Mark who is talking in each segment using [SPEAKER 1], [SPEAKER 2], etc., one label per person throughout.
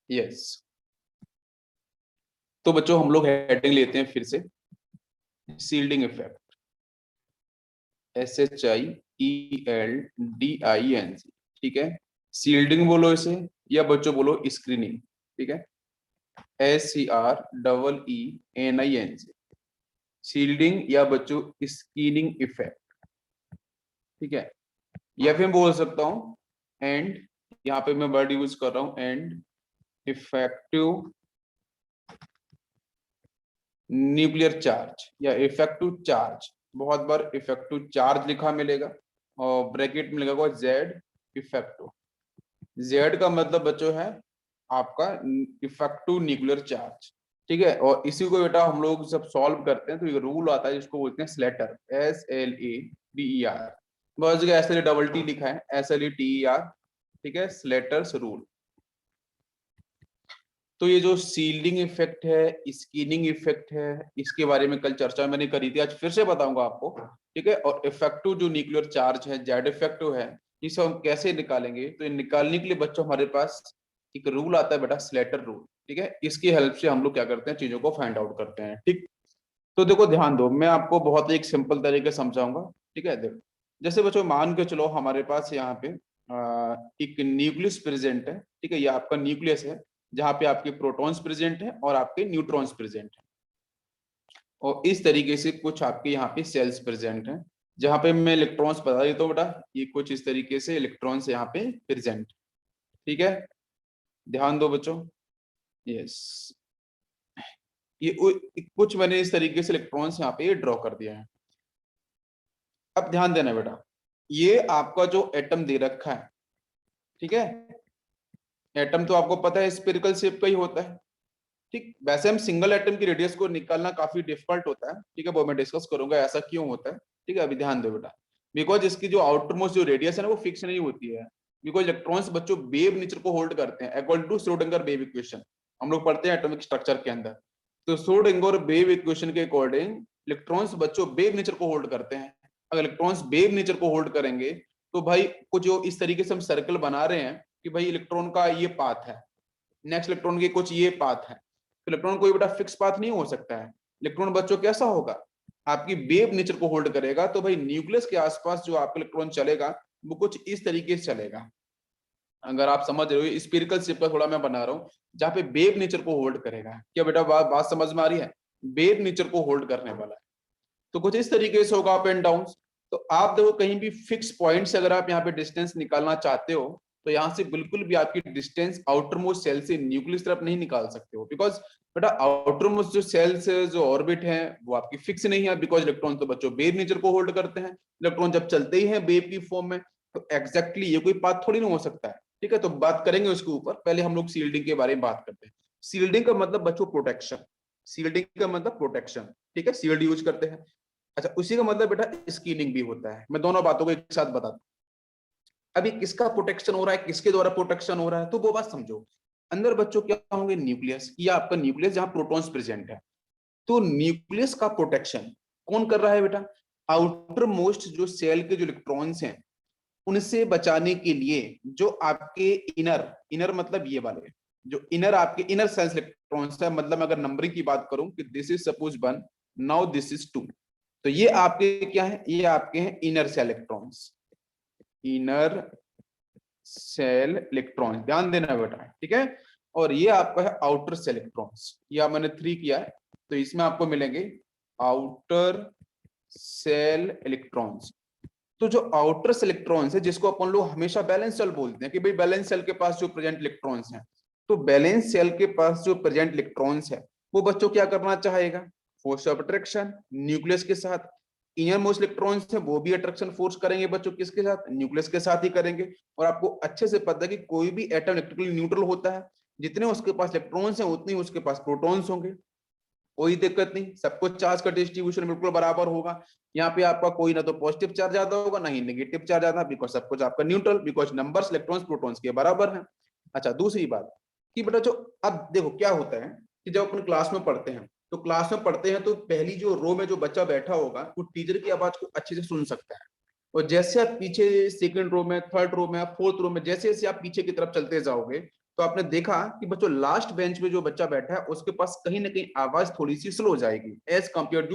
[SPEAKER 1] Yes. तो बच्चों हम लोग हेडिंग लेते हैं फिर से, शील्डिंग इफेक्ट, SHIELDING, ठीक है। शील्डिंग बोलो इसे, या बच्चों बोलो स्क्रीनिंग, ठीक है, SCREENING, शील्डिंग या बच्चों स्क्रीनिंग इफेक्ट, ठीक है। या फिर मैं बोल सकता हूं एंड, यहाँ पे मैं वर्ड यूज कर रहा हूं एंड इफेक्टिव न्यूक्लियर चार्ज या इफेक्टिव चार्ज। बहुत बार इफेक्टिव चार्ज लिखा मिलेगा और ब्रैकेट में लगा जेड इफेक्टिव। जेड का मतलब बच्चों है आपका इफेक्टिव न्यूक्लियर चार्ज, ठीक है। और इसी को बेटा हम लोग जब सॉल्व करते हैं तो ये रूल आता है जिसको बोलते हैं स्लेटर, SLATER। बस जगह SLATT लिखा है, SLATER, ठीक है, स्लेटर्स रूल। तो ये जो सील्डिंग इफेक्ट है, स्कीनिंग इफेक्ट है, इसके बारे में कल चर्चा मैंने करी थी, आज फिर से बताऊंगा आपको, ठीक है। और इफेक्टिव जो न्यूक्लियर चार्ज है, जेड इफेक्टिव है, इसे हम कैसे निकालेंगे, तो ये निकालने के लिए बच्चों हमारे पास एक रूल आता है बेटा, स्लेटर रूल, ठीक है। इसकी हेल्प से हम लोग क्या करते हैं, चीजों को फाइंड आउट करते हैं, ठीक। तो देखो ध्यान दो, मैं आपको बहुत एक सिंपल तरीके से समझाऊंगा, ठीक है। देखो जैसे बच्चों मान के चलो हमारे पास यहाँ पे एक न्यूक्लियस प्रेजेंट है, ठीक है, ये आपका न्यूक्लियस है जहाँ पे आपके प्रोटॉन्स प्रेजेंट है और आपके न्यूट्रॉन्स प्रेजेंट है। और इस तरीके से कुछ आपके यहाँ पे सेल्स प्रेजेंट हैं, जहाँ पे मैं इलेक्ट्रॉन्स बता देता हूँ बेटा, ये कुछ इस तरीके से इलेक्ट्रॉन्स यहाँ पे प्रेजेंट, ठीक है। ध्यान दो बच्चों, यस, ये कुछ मैंने इस तरीके से इलेक्ट्रॉन्स यहाँ पे ड्रॉ कर दिया है। अब ध्यान देना बेटा, ये आपका जो एटम दे रखा है, ठीक है, एटम तो आपको पता है स्फेरिकल शेप का ही होता है, ठीक। वैसे हम सिंगल एटम की रेडियस को निकालना काफी डिफिकल्ट होता है, ठीक है, वो मैं डिस्कस करूंगा ऐसा क्यों होता है, ठीक है। अभी ध्यान दो बेटा, बिकॉज इसकी जो आउटर मोस्ट जो रेडियस है ना वो फिक्स नहीं होती है, बिकॉज इलेक्ट्रॉन्स बच्चों वेव नेचर को होल्ड करते हैं according to Schrodinger wave equation, हम लोग पढ़ते हैं एटॉमिक स्ट्रक्चर के अंदर। तो श्रोडिंगर वेव इक्वेशन के अकॉर्डिंग इलेक्ट्रॉन्स बच्चों वेव नेचर को होल्ड करते हैं। अगर इलेक्ट्रॉन्स वेव नेचर को होल्ड करेंगे तो भाई कुछ जो इस तरीके से हम सर्कल बना रहे हैं कि भाई इलेक्ट्रॉन का ये पाथ है, नेक्स्ट इलेक्ट्रॉन के कुछ ये पाथ है, तो इलेक्ट्रॉन कोई बेटा फिक्स पाथ नहीं हो सकता है। इलेक्ट्रॉन बच्चों कैसा होगा, आपकी वेव नेचर को होल्ड करेगा, तो भाई न्यूक्लियस के आसपास जो आपका इलेक्ट्रॉन चलेगा वो कुछ इस तरीके से चलेगा। अगर आप समझ रहे हो, स्फेरिकल शेप का थोड़ा मैं बना रहा हूँ जहाँ पे वेव नेचर को होल्ड करेगा। क्या बेटा बात समझ में आ रही है, वेव नेचर को होल्ड करने वाला है, तो कुछ इस तरीके से होगा अप एंड डाउन। तो आप देखो कहीं भी फिक्स पॉइंट से अगर आप यहाँ पे डिस्टेंस निकालना चाहते हो तो यहाँ से बिल्कुल भी आपकी डिस्टेंस आउटर मोस्ट सेल से न्यूक्लियस तरफ नहीं निकाल सकते हो, बिकॉज बेटा आउटर मोस्ट जो सेल्स जो ऑर्बिट है वो आपकी फिक्स नहीं है, बिकॉज इलेक्ट्रॉन तो बच्चों वेव नेचर को होल्ड करते हैं। इलेक्ट्रॉन जब चलते ही हैं वेव की फॉर्म में, तो एग्जैक्टली ये कोई पाथ थोड़ी ना हो सकता है, ठीक है। तो बात करेंगे उसके ऊपर, पहले हम लोग सील्डिंग के बारे में बात करते हैं। सील्डिंग का मतलब बच्चों प्रोटेक्शन, सील्डिंग का मतलब प्रोटेक्शन, ठीक है, सील्ड यूज करते हैं। अच्छा उसी का मतलब बेटा स्कीनिंग भी होता है, मैं दोनों बातों को एक साथ बता दूं। अभी किसका प्रोटेक्शन हो रहा है, किसके द्वारा प्रोटेक्शन हो रहा है, तो वो बात समझो। अंदर बच्चों क्या होंगे, न्यूक्लियस, या आपका न्यूक्लियस जहां प्रोटॉन्स प्रेजेंट है। तो न्यूक्लियस का प्रोटेक्शन कौन कर रहा है बेटा, आउटर मोस्ट जो सेल के जो इलेक्ट्रॉन्स हैं उनसे बचाने के लिए जो आपके इनर, इनर मतलब ये वाले जो इनर आपके इनर सेल्स इलेक्ट्रॉन्स है, मतलब अगर नंबरिंग की बात करूं कि this is suppose 1, now this is 2, तो ये आपके क्या है, ये आपके हैं inner cell electrons, inner cell electrons, ध्यान देना बेटा, ठीक है। और ये आपका है आउटर सेल इलेक्ट्रॉन्स, या मैंने 3 किया है, तो इसमें आपको मिलेंगे आउटर सेल इलेक्ट्रॉन्स। तो जो आउटर सेल इलेक्ट्रॉन्स है जिसको अपन लोग हमेशा बैलेंस सेल बोलते हैं कि भाई बैलेंस सेल के पास जो प्रेजेंट इलेक्ट्रॉन्स हैं, तो बैलेंस सेल के पास जो प्रेजेंट इलेक्ट्रॉन्स है वो बच्चों क्या करना चाहेगा, फोर्स ऑफ अट्रैक्शन न्यूक्लियस के साथ। इनर मोस्ट इलेक्ट्रॉन्स है वो भी अट्रैक्शन फोर्स करेंगे बच्चों किसके साथ, न्यूक्लियस के साथ ही करेंगे। और आपको अच्छे से पता है कि कोई भी एटम इलेक्ट्रिकली न्यूट्रल होता है, जितने उसके पास इलेक्ट्रॉन्स हैं उतने उसके पास प्रोटॉन्स होंगे, कोई दिक्कत नहीं, सबको चार्ज का डिस्ट्रीब्यूशन बिल्कुल बराबर होगा। यहाँ पे आपका कोई ना तो पॉजिटिव चार्ज ज्यादा होगा ना ही नेगेटिव चार्ज ज्यादा, बिकॉज सब कुछ आपका neutral, because numbers electrons protons के बराबर हैं। अच्छा दूसरी बात कि बेटा जो अब देखो क्या होता है कि जब अपन क्लास में पढ़ते हैं, तो क्लास में पढ़ते हैं तो पहली जो रो में जो बच्चा बैठा होगा वो टीचर की आवाज को अच्छे से सुन सकता है, और जैसे आप पीछे सेकंड रो में, थर्ड रो में, फोर्थ रो में, जैसे जैसे आप पीछे की तरफ चलते जाओगे तो आपने देखा कि बच्चों लास्ट बेंच में जो बच्चा बैठा है उसके पास कहीं ना कहीं आवाज थोड़ी सी स्लो हो जाएगी एज कंपेयर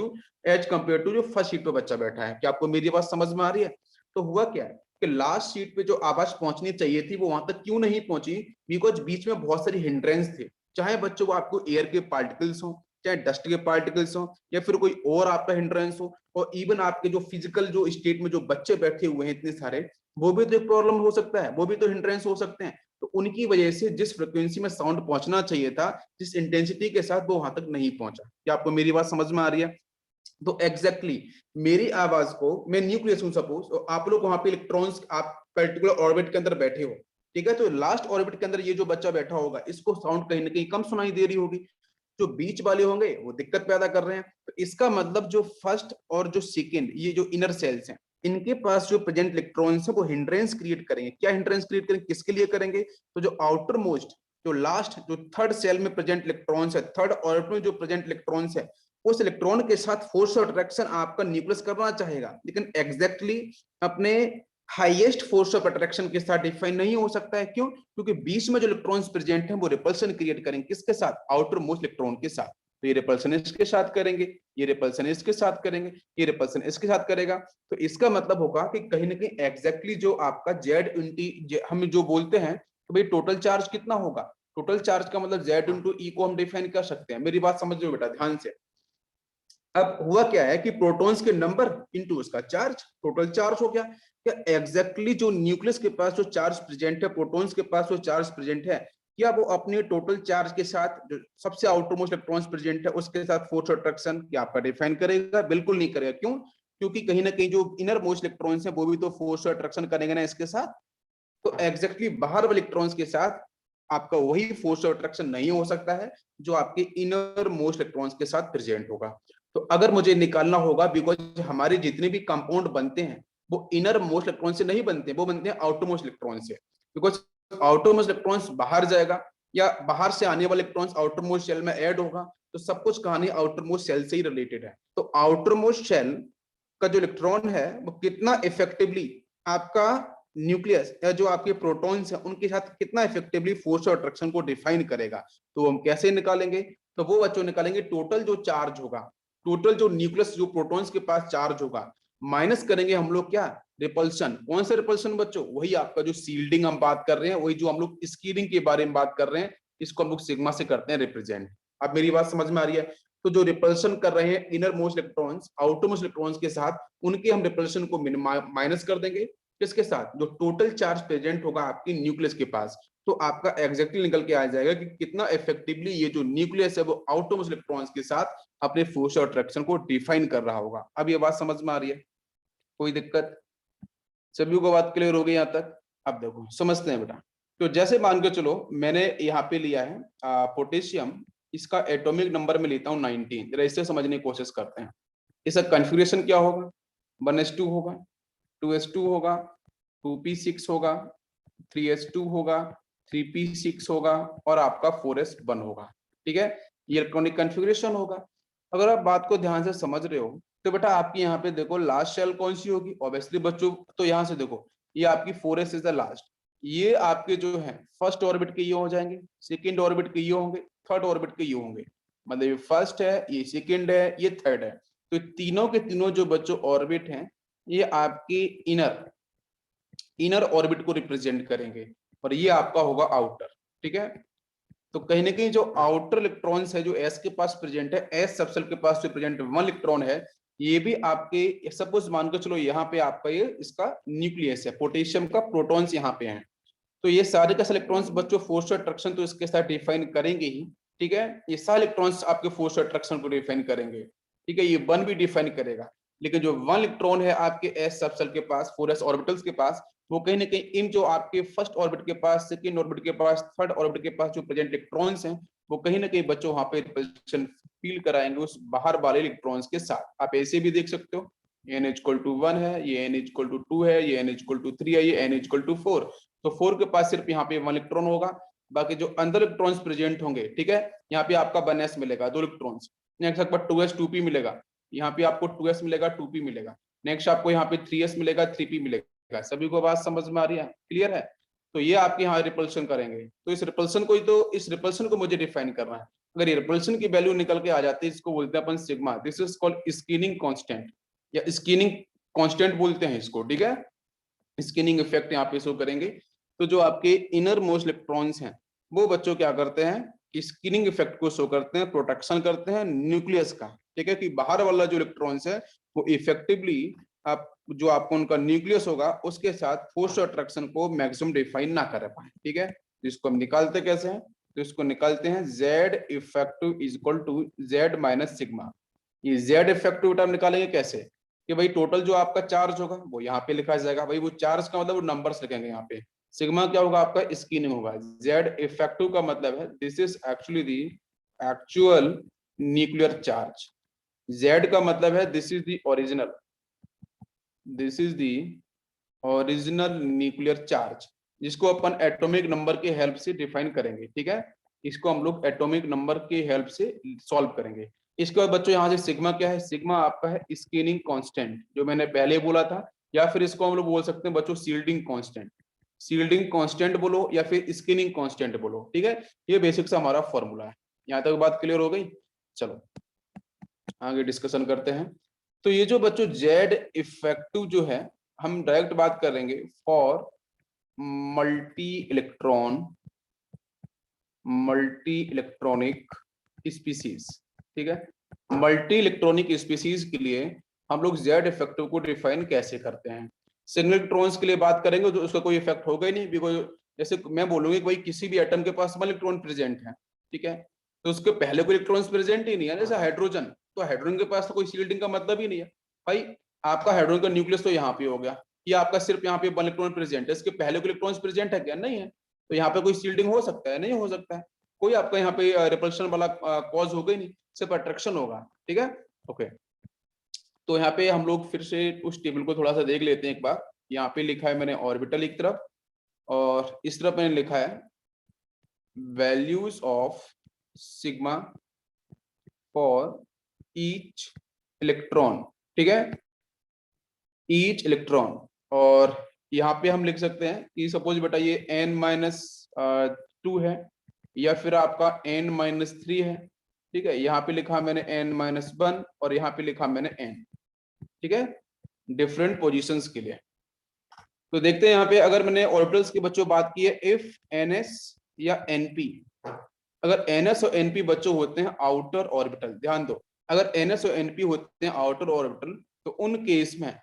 [SPEAKER 1] टू जो फर्स्ट सीट पे बच्चा बैठा है। क्या आपको मेरी बात समझ में आ रही है? तो हुआ क्या है कि लास्ट सीट पे जो आवाज पहुंचनी चाहिए थी वो वहां तक क्यों नहीं पहुंची? बिकॉज बीच में बहुत सारी हिंड्रेंस थे, चाहे बच्चों वो आपको एयर के पार्टिकल्स हो, चाहे डस्ट के पार्टिकल्स हो, या फिर कोई और आपका हिंड्रेंस हो, और इवन आपके जो फिजिकल जो स्टेट में जो बच्चे बैठे हुए हैं इतने सारे, वो भी तो एक प्रॉब्लम हो सकता है, वो भी तो हिंड्रेंस हो सकते हैं। तो उनकी वजह से जिस फ्रिक्वेंसी में साउंड पहुंचना चाहिए था, जिस इंटेंसिटी के साथ, वो वहां तक नहीं पहुंचा। क्या आपको मेरी बात समझ में आ रही है? तो एग्जैक्टली मेरी आवाज को, मैं न्यूक्लियस हूं सपोज, और आप लोग वहां पे इलेक्ट्रॉन्स, आप पर्टिकुलर ऑर्बिट के अंदर बैठे हो, ठीक है? तो लास्ट ऑर्बिट के अंदर ये जो बच्चा बैठा होगा, इसको साउंड कहीं ना कहीं कम सुनाई दे रही होगी, जो बीच वाले होंगे वो दिक्कत पैदा कर रहे हैं। तो इसका मतलब जो फर्स्ट और जो सेकेंड, ये जो इनर सेल्स हैं, इनके पास जो प्रेजेंट इलेक्ट्रॉन्स है वो हिंड्रेंस क्रिएट करेंगे। क्या हिंड्रेंस क्रिएट करेंगे? किसके लिए करेंगे? तो जो आउटर मोस्ट, जो लास्ट, जो थर्ड सेल में प्रेजेंट इलेक्ट्रॉन्स है, थर्ड ऑर्बिट में जो प्रेजेंट इलेक्ट्रॉन्स है, उस इलेक्ट्रॉन के साथ फोर्स ऑफ अट्रैक्शन आपका न्यूक्लियस करना चाहेगा, लेकिन एग्जैक्टली अपने हाईएस्ट फोर्स ऑफ अट्रैक्शन के साथ डिफाइन नहीं हो सकता है। क्यों? क्योंकि बीच में जो इलेक्ट्रॉन्स प्रेजेंट हैं वो रिपल्सन क्रिएट करेंगे। किसके साथ? आउटर मोस्ट इलेक्ट्रॉन के साथ। तो ये रिपल्सन इसके साथ करेंगे, ये रिपल्सन इसके साथ करेंगे, ये रिपल्सन इसके साथ करेगा। तो इसका मतलब होगा कि कहीं ना कहीं एग्जैक्टली जो आपका जेड इंटी, हम जो बोलते हैं तो भाई टोटल चार्ज कितना होगा? टोटल चार्ज का मतलब जेड इंटू ई को हम डिफाइन कर सकते हैं। मेरी बात समझ लो बेटा ध्यान से। अब हुआ क्या है कि प्रोटॉन्स के नंबर इनटू उसका चार्ज, टोटल चार्ज हो गया। क्या एग्जैक्टली जो न्यूक्लियस के पास जो चार्ज प्रेजेंट है, प्रोटॉन्स के पास जो चार्ज प्रेजेंट है, क्या वो अपने टोटल चार्ज के साथ जो सबसे आउटर मोस्ट इलेक्ट्रॉन्स प्रेजेंट है उसके साथ फोर्स अट्रैक्शन क्या आपका डिफाइन करेगा? बिल्कुल नहीं करेगा। क्यों? क्योंकि कहीं ना कहीं जो इनर मोस्ट इलेक्ट्रॉन्स है वो भी तो फोर्स अट्रैक्शन करेंगे ना इसके साथ। तो एग्जैक्टली बाहर वाले इलेक्ट्रॉन्स के साथ आपका वही फोर्स ऑफ अट्रैक्शन नहीं हो सकता है जो आपके इनर मोस्ट इलेक्ट्रॉन्स के साथ प्रेजेंट होगा। तो अगर मुझे निकालना होगा, बिकॉज हमारे जितने भी कंपाउंड बनते हैं वो इनर मोस्ट इलेक्ट्रॉन से नहीं बनते, वो बनते हैं आउटर मोस्ट इलेक्ट्रॉन से। बिकॉज आउटर मोस्ट इलेक्ट्रॉन्स बाहर जाएगा या बाहर से आने वाले इलेक्ट्रॉन्स आउटर मोस्ट शेल में ऐड होगा, तो सब कुछ कहानी आउटर मोस्ट शेल से ही रिलेटेड है। तो आउटर मोस्ट शेल का जो इलेक्ट्रॉन है वो कितना इफेक्टिवली आपका न्यूक्लियस या जो आपके प्रोटॉन्स हैं उनके साथ कितना इफेक्टिवली फोर्स और अट्रैक्शन को डिफाइन करेगा। तो हम कैसे निकालेंगे? तो वो बच्चों निकालेंगे टोटल जो चार्ज होगा, टोटल जो न्यूक्लियस जो प्रोटॉन्स के पास चार्ज होगा, माइनस करेंगे हम लोग क्या? रिपल्शन। कौन सा रिपल्शन बच्चों? वही आपका जो सील्डिंग हम बात कर रहे हैं, वही जो हम लोग स्कीरिंग के बारे में बात कर रहे हैं, इसको हम लोग सिग्मा से करते हैं रिप्रेजेंट। अब मेरी बात समझ में आ रही है? तो जो रिपल्शन कर रहे हैं inner most electrons outer most electrons के साथ, उनके हम रिपल्शन को माइनस कर देंगे। किसके साथ? जो टोटल चार्ज प्रेजेंट होगा आपके न्यूक्लियस के पास। तो आपका एग्जैक्टली निकल के आ जाएगा कि कितना इफेक्टिवली ये जो न्यूक्लियस है वो आउटर मोस्ट इलेक्ट्रॉन्स के साथ अपने फोर्स और अट्रैक्शन को डिफाइन कर रहा होगा। अब ये बात समझ में आ रही है? कोई दिक्कत? सभी को बात क्लियर हो गई यहाँ तक? अब देखो समझते हैं बेटा। तो जैसे मान के चलो मैंने यहाँ पे लिया है पोटेशियम, इसका एटॉमिक नंबर में लेता हूँ 19। जरा इससे समझने की कोशिश करते हैं। इसका कॉन्फ़िगरेशन क्या होगा? 1s2 होगा, 2s2 होगा, 2p6 होगा, 3s2 होगा, 3p6 होगा, और आपका 4s1 होगा। ठीक है, ये इलेक्ट्रॉनिक कॉन्फ़िगरेशन होगा। अगर आप बात को ध्यान से समझ रहे हो तो बेटा आपकी यहाँ पे देखो लास्ट शेल कौन सी होगी? ऑब्वियसली बच्चों, तो यहाँ से देखो ये आपकी 4s इज द लास्ट। ये आपके जो है फर्स्ट ऑर्बिट के ये हो जाएंगे, सेकेंड ऑर्बिट के ये होंगे, थर्ड ऑर्बिट के ये होंगे। मतलब ये फर्स्ट है, ये सेकेंड है, ये थर्ड है। तो तीनों के तीनों जो बच्चों ऑर्बिट हैं ये आपके इनर ऑर्बिट को रिप्रेजेंट करेंगे, और ये आपका होगा आउटर। ठीक है, तो कहीं ना कहीं जो आउटर इलेक्ट्रॉन्स है जो एस के पास प्रेजेंट है, एस सबसेल के पास जो प्रेजेंट 1 इलेक्ट्रॉन है, ये भी आपके सपोज मान के चलो यहाँ पे आपका ये इसका न्यूक्लियस है, पोटेशियम का प्रोटॉन्स यहाँ पे हैं। तो ये सारे का इलेक्ट्रॉन्स बच्चों फोर्स अट्रैक्शन तो इसके साथ डिफाइन करेंगे ही। ठीक है, ये सारे इलेक्ट्रॉन्स आपके फोर्स अट्रैक्शन को डिफाइन करेंगे। ठीक है, ये 1 भी डिफाइन करेगा। लेकिन जो 1 इलेक्ट्रॉन है आपके एस सबसेल के पास, 4s ऑर्बिटल्स के पास, वो कहीं ना कहीं इन जो आपके फर्स्ट ऑर्बिट के पास, सेकेंड ऑर्बिट के पास, थर्ड ऑर्बिट के पास जो प्रेजेंट इलेक्ट्रॉन्स हैं, वो कहीं ना कहीं बच्चों वहां पे रिपल्शन फील कराएंगे उस बाहर वाले इलेक्ट्रॉन्स के साथ। आप ऐसे भी देख सकते हो, n=1 है, ये n=2 है, ये n=3 है, ये n=4। तो 4 के पास सिर्फ यहाँ पे 1 इलेक्ट्रॉन होगा। बाकी जो अंदर इलेक्ट्रॉन्स प्रेजेंट होंगे, ठीक है, यहाँ पे आपका 1s मिलेगा, 2 इलेक्ट्रॉन्स। नेक्स्ट आपका 2s 2p मिलेगा, यहाँ पे आपको 2s मिलेगा, 2p मिलेगा। नेक्स्ट आपको यहाँ पे 3s मिलेगा, 3p मिलेगा। सभी को बात समझ में आ रही है? क्लियर है? तो ये आपके यहाँ रिपल्शन करेंगे, तो इस रिपल्शन को मुझे डिफाइन करना है। अगर ये रिपल्शन की वैल्यू निकल के आ जाती है, इसको बोलते हैं अपन sigma, this is called screening constant या स्क्रीनिंग कांस्टेंट बोलते हैं इसको, ठीक है। स्क्रीनिंग इफेक्ट यहाँ पे शो करेंगे। तो जो आपके इनर मोस्ट इलेक्ट्रॉन्स हैं वो बच्चों क्या करते हैं, स्क्रीनिंग इफेक्ट को शो करते हैं, प्रोटेक्शन करते हैं न्यूक्लियस का, ठीक है, कि बाहर वाला जो इलेक्ट्रॉन्स है वो इफेक्टिवली आप जो आपको उनका न्यूक्लियस होगा उसके साथ फोर्स अट्रैक्शन को मैक्सिमम डिफाइन ना कर पाए, ठीक है। तो इसको हम निकालते कैसे हैं, तो इसको निकालते हैं Z effective is equal to Z minus sigma. ये Z इफेक्टिव टर्म निकालेंगे कैसे, कि भाई टोटल जो आपका चार्ज होगा वो यहाँ पे लिखा जाएगा, भाई वो चार्ज का मतलब वो नंबर्स लिखेंगे यहाँ पे। सिग्मा क्या होगा आपका, स्क्रीनिंग होगा। Z इफेक्टिव का मतलब है this is actually the actual nuclear charge. Z का मतलब है this is the original, this is the original nuclear charge, जिसको अपन एटॉमिक नंबर के हेल्प से डिफाइन करेंगे, ठीक है। इसको हम लोग एटॉमिक नंबर के हेल्प से सॉल्व करेंगे। इसके बाद बच्चों यहाँ से सिग्मा क्या है, सिग्मा आपका है स्क्रीनिंग कांस्टेंट, जो मैंने पहले बोला था, या फिर इसको हम लोग बोल सकते हैं बच्चों शील्डिंग कांस्टेंट। शील्डिंग कांस्टेंट बोलो या फिर स्क्रीनिंग कांस्टेंट बोलो, ठीक है। ये बेसिक से हमारा फॉर्मूला है। यहाँ तक बात क्लियर हो गई, चलो आगे डिस्कशन करते हैं। तो ये जो बच्चों Z इफेक्टिव जो है, हम डायरेक्ट बात करेंगे फॉर मल्टी इलेक्ट्रॉनिक स्पीसीज, ठीक है। मल्टी इलेक्ट्रॉनिक स्पीसीज के लिए हम लोग Z इफेक्टिव को डिफाइन कैसे करते हैं। सिंगल इलेक्ट्रॉन्स के लिए बात करेंगे तो उसका कोई इफेक्ट होगा ही नहीं, बिकॉज जैसे मैं बोलूंगी कि भाई किसी भी एटम के पास वन इलेक्ट्रॉन प्रेजेंट है, ठीक है, तो उसके पहले कोई इलेक्ट्रॉन्स प्रेजेंट ही नहीं है। जैसे हाइड्रोजन, तो हाइड्रोजन के पास तो कोई शील्डिंग का मतलब ही नहीं है। भाई आपका हाइड्रोजन का न्यूक्लियस तो यहाँ पे हो गया, ये आपका सिर्फ यहाँ पे वन इलेक्ट्रॉन प्रेजेंट है, इसके पहले कोई इलेक्ट्रॉन्स प्रेजेंट है क्या, नहीं है। तो यहाँ पे कोई शील्डिंग हो सकता है, नहीं हो सकता है। कोई आपका यहाँ पे रिपल्शन वाला कॉज होगा ही नहीं, सिर्फ अट्रैक्शन होगा, ठीक है। ओके, तो यहाँ पे हम लोग फिर से उस टेबल को थोड़ा सा देख लेते हैं एक बार। यहाँ पे लिखा है मैंने ऑर्बिटल एक तरफ, और इस तरफ मैंने लिखा है values of sigma for each electron, ठीक है, ईच इलेक्ट्रॉन। और यहाँ पे हम लिख सकते हैं कि सपोज बेटा ये n-2 है, या फिर आपका n-3 है, ठीक है। यहाँ पे लिखा मैंने n-1 और यहाँ पे लिखा मैंने n, ठीक है, डिफरेंट पोजीशंस के लिए। तो देखते हैं यहाँ पे, अगर मैंने ऑर्बिटल्स के बच्चों बात की है, इफ ns या np, अगर ns और np बच्चों होते हैं आउटर ऑर्बिटल, ध्यान दो, अगर ns और np होते हैं आउटर ऑर्बिटल, तो उन केस में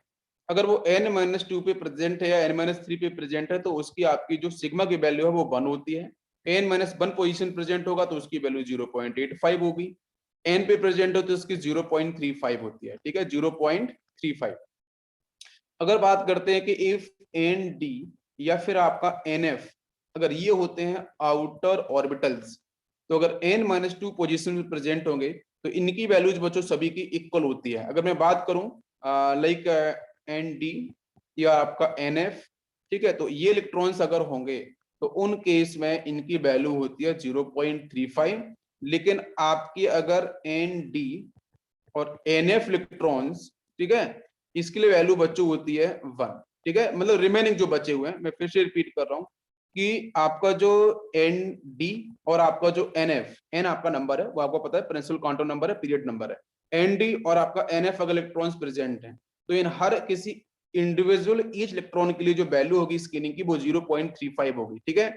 [SPEAKER 1] अगर वो n-2 पे प्रेजेंट है या n-3 पे प्रेजेंट है, तो उसकी आपकी जो सिग्मा की वैल्यू है वो 1 होती है। n-1 पोजीशन प्रेजेंट होगा तो उसकी वैल्यू 0.85 होगी, n पे प्रेजेंट हो तो उसकी 0.35 होती है, ठीक है, 0.35। अगर बात करते हैं कि इफ nd या फिर आपका nf अगर ये होते हैं आउटर ऑर्बिटल्स, तो अगर n-2 पोजीशन में प्रेजेंट होंगे तो इनकी वैल्यूज बच्चों सभी की इक्वल होती है। अगर मैं बात करूं लाइक nd या आपका nf, ठीक है, तो ये इलेक्ट्रॉन्स अगर होंगे तो उन केस में इनकी वैल्यू होती है 0.35, लेकिन आपकी अगर nd और nf इलेक्ट्रॉन्स, ठीक है, इसके लिए वैल्यू बच्चों होती है 1, ठीक है, मतलब रिमेनिंग जो बचे हुए हैं, मैं फिर से रिपीट कर रहा हूं कि आपका जो nd और आपका जो nf, n आपका नंबर है, वो आपको पता है प्रिंसिपल क्वांटम नंबर है, पीरियड नंबर है, nd और आपका nf अगर इलेक्ट्रॉन्स प्रेजेंट हैं तो इन हर किसी इंडिविजुअल ईच इलेक्ट्रॉन के लिए जो वैल्यू होगी स्क्रीनिंग की वो 0.35 होगी, ठीक है।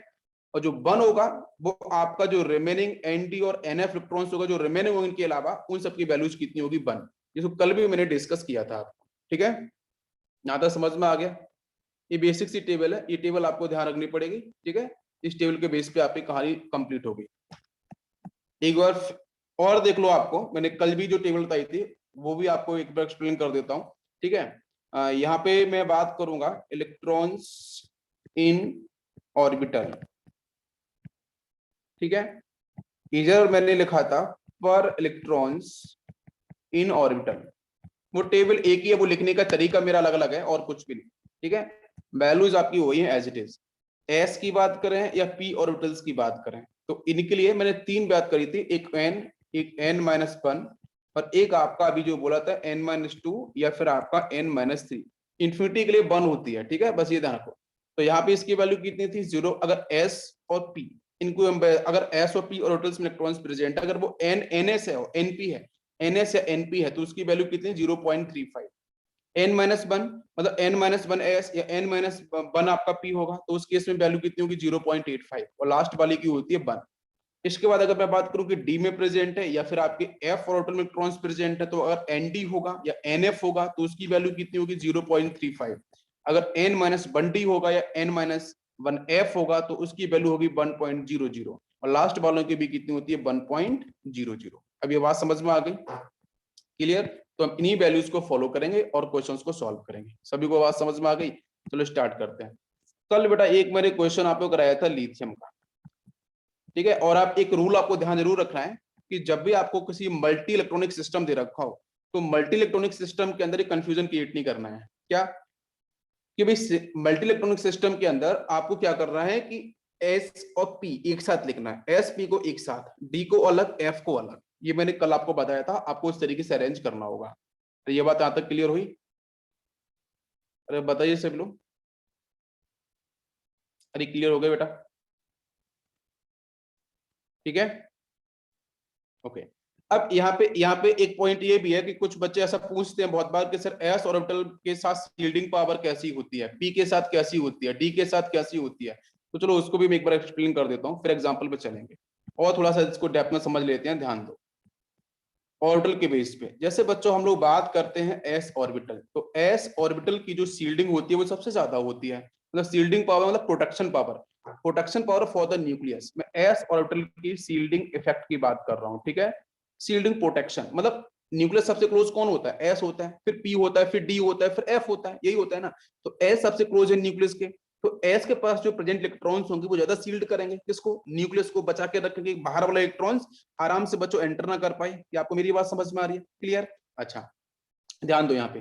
[SPEAKER 1] और जो 1 होगा वो आपका जो रिमेनिंग nd और nf इलेक्ट्रॉन्स होगा जो रिमेनिंग होंगे इनके अलावा, उन सबकी वैल्यूज कितनी होगी 1, जिसको कल भी मैंने डिस्कस किया था आपको, ठीक है। यहाँ तक समझ में आ गया। ये बेसिक सी टेबल है, ये टेबल आपको ध्यान रखनी पड़ेगी, ठीक है। इस टेबल के बेस पे आपकी कहानी कंप्लीट होगी। एक बार और देख लो, आपको मैंने कल भी जो टेबल बताई थी वो भी आपको एक बार एक्सप्लेन कर देता हूँ, ठीक है। यहाँ पे मैं बात करूंगा इलेक्ट्रॉन्स इन ऑर्बिटल, ठीक है। इधर मैंने लिखा था पर इलेक्ट्रॉन्स इन ऑर्बिटल, वो टेबल एक ही है, वो लिखने का तरीका मेरा अलग अलग है और कुछ भी नहीं, ठीक है। वैल्यूज आपकी वही है एज इट इज। एस की बात करें या पी ऑर्बिटल्स की बात करें, तो इनके लिए मैंने 3 बात करी थी, एक n, एक n-1 और एक आपका अभी जो बोला था n-2 या फिर आपका n-3। इंफिनिटी के लिए 1 होती है, ठीक है, बस ये ध्यान रखो। तो यहाँ पे इसकी वैल्यू कितनी थी 0। अगर s और p इनको अगर s और p ऑर्बिटल्स में इलेक्ट्रॉन्स प्रेजेंट है, अगर वो ns है और np है, ns या np है, तो उसकी वैल्यू कितनी 0.35। n माइनस वन मतलब n माइनस वन एस या n माइनस वन आपका p होगा, तो उस केस में वैल्यू कितनी होगी 0.85 और लास्ट वाली की होती है 1। इसके बाद अगर मैं बात करूं कि डी में प्रेजेंट है या फिर आपके एफ ऑर्बिटल में इलेक्ट्रॉन्स प्रेजेंट है, तो अगर एनडी होगा या एनएफ होगा तो उसकी वैल्यू कितनी होगी 0.35। अगर एन माइनस वन डी होगा या एन माइनस वन एफ होगा तो उसकी वैल्यू होगी 1.00 और लास्ट वालों की भी कितनी होती है 1.00। अब ये बात समझ में आ गई, क्लियर? तो हम इन्हीं वैल्यूज को फॉलो करेंगे और क्वेश्चंस को सॉल्व करेंगे। सभी को बात समझ में आ गई? चलो स्टार्ट करते हैं। कल बेटा एक मैंने क्वेश्चन आपको कराया था लिथियम का, ठीक है? और आप एक रूल आपको ध्यान जरूर रखना है कि जब भी आपको किसी मल्टी इलेक्ट्रॉनिक सिस्टम दे रखा हो तो मल्टी इलेक्ट्रॉनिक सिस्टम के अंदर एक कंफ्यूजन क्रिएट नहीं करना है। क्या कि भाई मल्टी इलेक्ट्रॉनिक सिस्टम के अंदर आपको क्या करना है कि एस और पी एक साथ लिखना है, एस पी को एक साथ, डी को अलग, एफ को अलग। ये मैंने कल आपको बताया था, आपको इस तरीके से अरेंज करना होगा। तो ये बात यहां तक क्लियर हुई? अरे बताइए सब लोग, अरे क्लियर हो गया बेटा? ठीक है, ओके। अब यहाँ पे एक पॉइंट ये भी है कि कुछ बच्चे ऐसा पूछते हैं बहुत बार कि सर एस ऑर्बिटल के साथ शील्डिंग पावर कैसी होती है, पी के साथ कैसी होती है, डी के साथ कैसी होती है। तो चलो उसको भी मैं एक बार एक्सप्लेन कर देता हूँ, फिर एग्जांपल पे चलेंगे और थोड़ा सा इसको डेप्थ में समझ लेते हैं। ध्यान दो, ऑर्बिटल के बेस पे जैसे बच्चों हम लोग बात करते हैं एस ऑर्बिटल, तो एस ऑर्बिटल की जो शील्डिंग होती है वो सबसे ज्यादा होती है। मतलब शील्डिंग पावर मतलब protection power, protection power for the nucleus. मैं एस ऑर्बिटल की शील्डिंग इफेक्ट की बात कर रहा हूँ, ठीक है? शील्डिंग प्रोटेक्शन मतलब न्यूक्लियस सबसे क्लोज कौन होता है? एस होता है, फिर पी होता है, फिर डी होता है, फिर एफ होता है, यही होता है ना। तो एस सबसे क्लोज है न्यूक्लियस के, तो एस के पास जो प्रेजेंट इलेक्ट्रॉन्स होंगे वो ज्यादा सील्ड करेंगे किसको? न्यूक्लियस को बचा के रखेंगे, बाहर वाला इलेक्ट्रॉन्स आराम से बच्चों एंटर ना कर पाए। क्या आपको मेरी बात समझ में आ रही है? क्लियर? अच्छा, ध्यान दो यहाँ पे।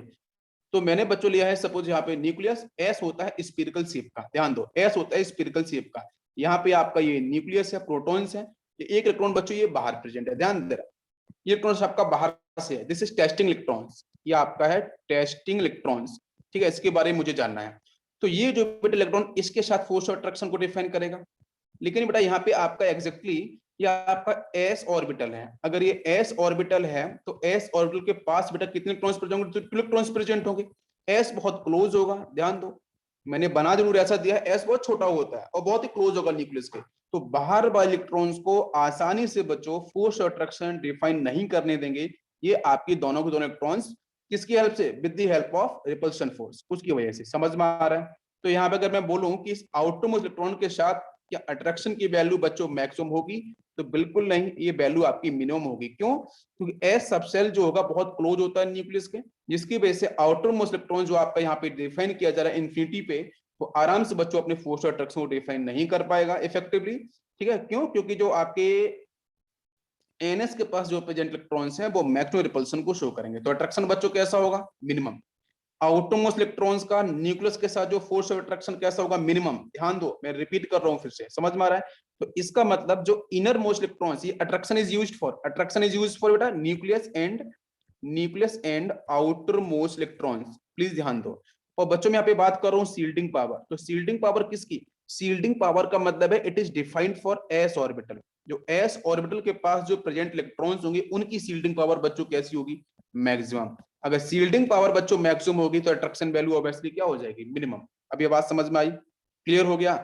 [SPEAKER 1] तो मैंने बच्चों लिया है सपोज यहाँ पे न्यूक्लियस एस होता है स्फीरिकल शेप का, ध्यान दो एस होता है स्फीरिकल शेप का। यहाँ पे आपका ये न्यूक्लियस है, प्रोटॉन्स है, ये एक इलेक्ट्रॉन बच्चों ये बाहर प्रेजेंट है, ध्यान दे रहा। ये इलेक्ट्रॉन्स आपका बाहर से है, दिस इज टेस्टिंग इलेक्ट्रॉन्स, ये आपका है टेस्टिंग इलेक्ट्रॉन्स, ठीक है? इसके बारे में मुझे जानना है। तो ये जो बेटा इलेक्ट्रॉन इसके साथ फोर्स और अट्रैक्शन को डिफाइन करेगा। लेकिन बेटा यहाँ पे आपका एग्जैक्टली ये आपका एस ऑर्बिटल है। अगर ये एस ऑर्बिटल है तो एस ऑर्बिटल के पास बेटा कितने इलेक्ट्रॉन्स प्रेजेंट होंगे? तो 2 इलेक्ट्रॉन्स प्रेजेंट होंगे। एस बहुत क्लोज होगा, ध्यान दो मैंने बना जरूर ऐसा दिया है, एस बहुत छोटा होता है और बहुत ही क्लोज होगा न्यूक्लियस के। तो बाहर वाले इलेक्ट्रॉन्स को आसानी से बच्चों फोर्स और अट्रैक्शन डिफाइन नहीं करने देंगे। ये आपकी दोनों के दोनों इलेक्ट्रॉन्स किसकी हेल्प से? With the help of repulsion force, उसकी वजह से। समझ में आ रहा है? तो यहाँ पे अगर मैं बोलूं कि इस आउटरमोस्ट इलेक्ट्रॉन के साथ क्या अट्रैक्शन की वैल्यू बच्चों मैक्सिमम होगी? तो बिल्कुल नहीं, ये वैल्यू आपकी मिनिमम होगी। क्यों? क्योंकि एस सबसेल जो होगा बहुत क्लोज होता है न्यूक्लियस के, जिसकी वजह से आउटर मोस्ट इलेक्ट्रॉन जो आपका यहाँ पे डिफाइन किया जा रहा है इंफिनिटी पे, वो आराम से बच्चों अपने फोर्स और अट्रैक्शन को डिफाइन नहीं कर पाएगा इफेक्टिवली। ठीक है? क्यों? क्योंकि जो आपके एनएस के पास जो प्रेजेंट इलेक्ट्रॉन्स हैं वो मैक्सिमम रिपल्सन को शो करेंगे। तो अट्रैक्शन बच्चों कैसा होगा? मिनिमम। आउटरमोस्ट इलेक्ट्रॉन्स का न्यूक्लियस के साथ जो फोर्स ऑफ अट्रैक्शन कैसा होगा? मिनिमम। ध्यान दो मैं रिपीट कर रहा हूं फिर से, समझ में आ रहा है? तो इसका मतलब जो इनर मोस्ट इलेक्ट्रॉन्स, ये attraction is used for, attraction is used for बेटा nucleus and outer most electrons, please ध्यान दो। और बच्चों में यहाँ पे बात कर रहा हूँ सील्डिंग पावर। तो सील्डिंग पावर किसकी? सील्डिंग पावर का मतलब है it is defined for S orbital. जो एस ऑर्बिटल के पास जो प्रेजेंट इलेक्ट्रॉन्स होंगे उनकी सील्डिंग पावर बच्चों कैसी होगी? मैक्सिमम। अगर सील्डिंग पावर बच्चों मैक्सिमम होगी तो अट्रैक्शन वैल्यू ऑब्वियसली क्या हो जाएगी? मिनिमम। अब ये बात समझ में आई? क्लियर हो गया?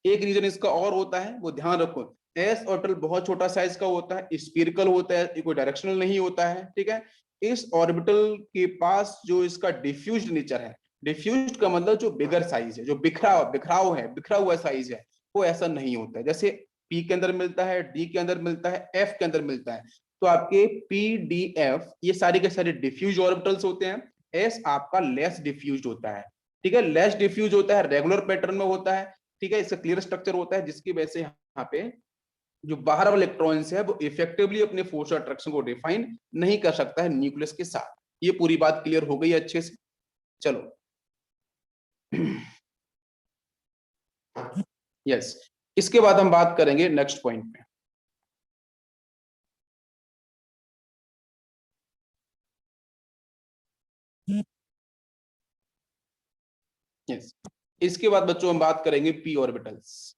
[SPEAKER 1] एक रीजन इसका और होता है, वो ध्यान रखो, एस ऑर्बिटल बहुत छोटा साइज का होता है, स्फीरिकल होता है, कोई डायरेक्शनल नहीं होता है, ठीक है? इस ऑर्बिटल के पास जो इसका डिफ्यूज्ड नेचर है, डिफ्यूज्ड का मतलब जो बिगर साइज है, जो बिखराव है, बिखरा हुआ साइज है, वो ऐसा नहीं होता है जैसे पी के अंदर मिलता है, डी के अंदर मिलता है, एफ के अंदर मिलता है। तो आपके पी डी एफ ये सारे के सारे डिफ्यूज ऑर्बिटल्स होते हैं। एस आपका लेस डिफ्यूज होता है, ठीक है? लेस डिफ्यूज होता है, रेगुलर पैटर्न में होता है, ठीक है? इसका क्लियर स्ट्रक्चर होता है, जिसकी वजह से यहाँ पे जो बाहर वाले इलेक्ट्रॉन्स है वो इफेक्टिवली अपने फोर्स और अट्रैक्शन को डिफाइन नहीं कर सकता है न्यूक्लियस के साथ। ये पूरी बात क्लियर हो गई अच्छे से? चलो यस, इसके बाद हम बात करेंगे नेक्स्ट पॉइंट पे। यस, इसके बाद बच्चों हम बात करेंगे पी ऑर्बिटल्स।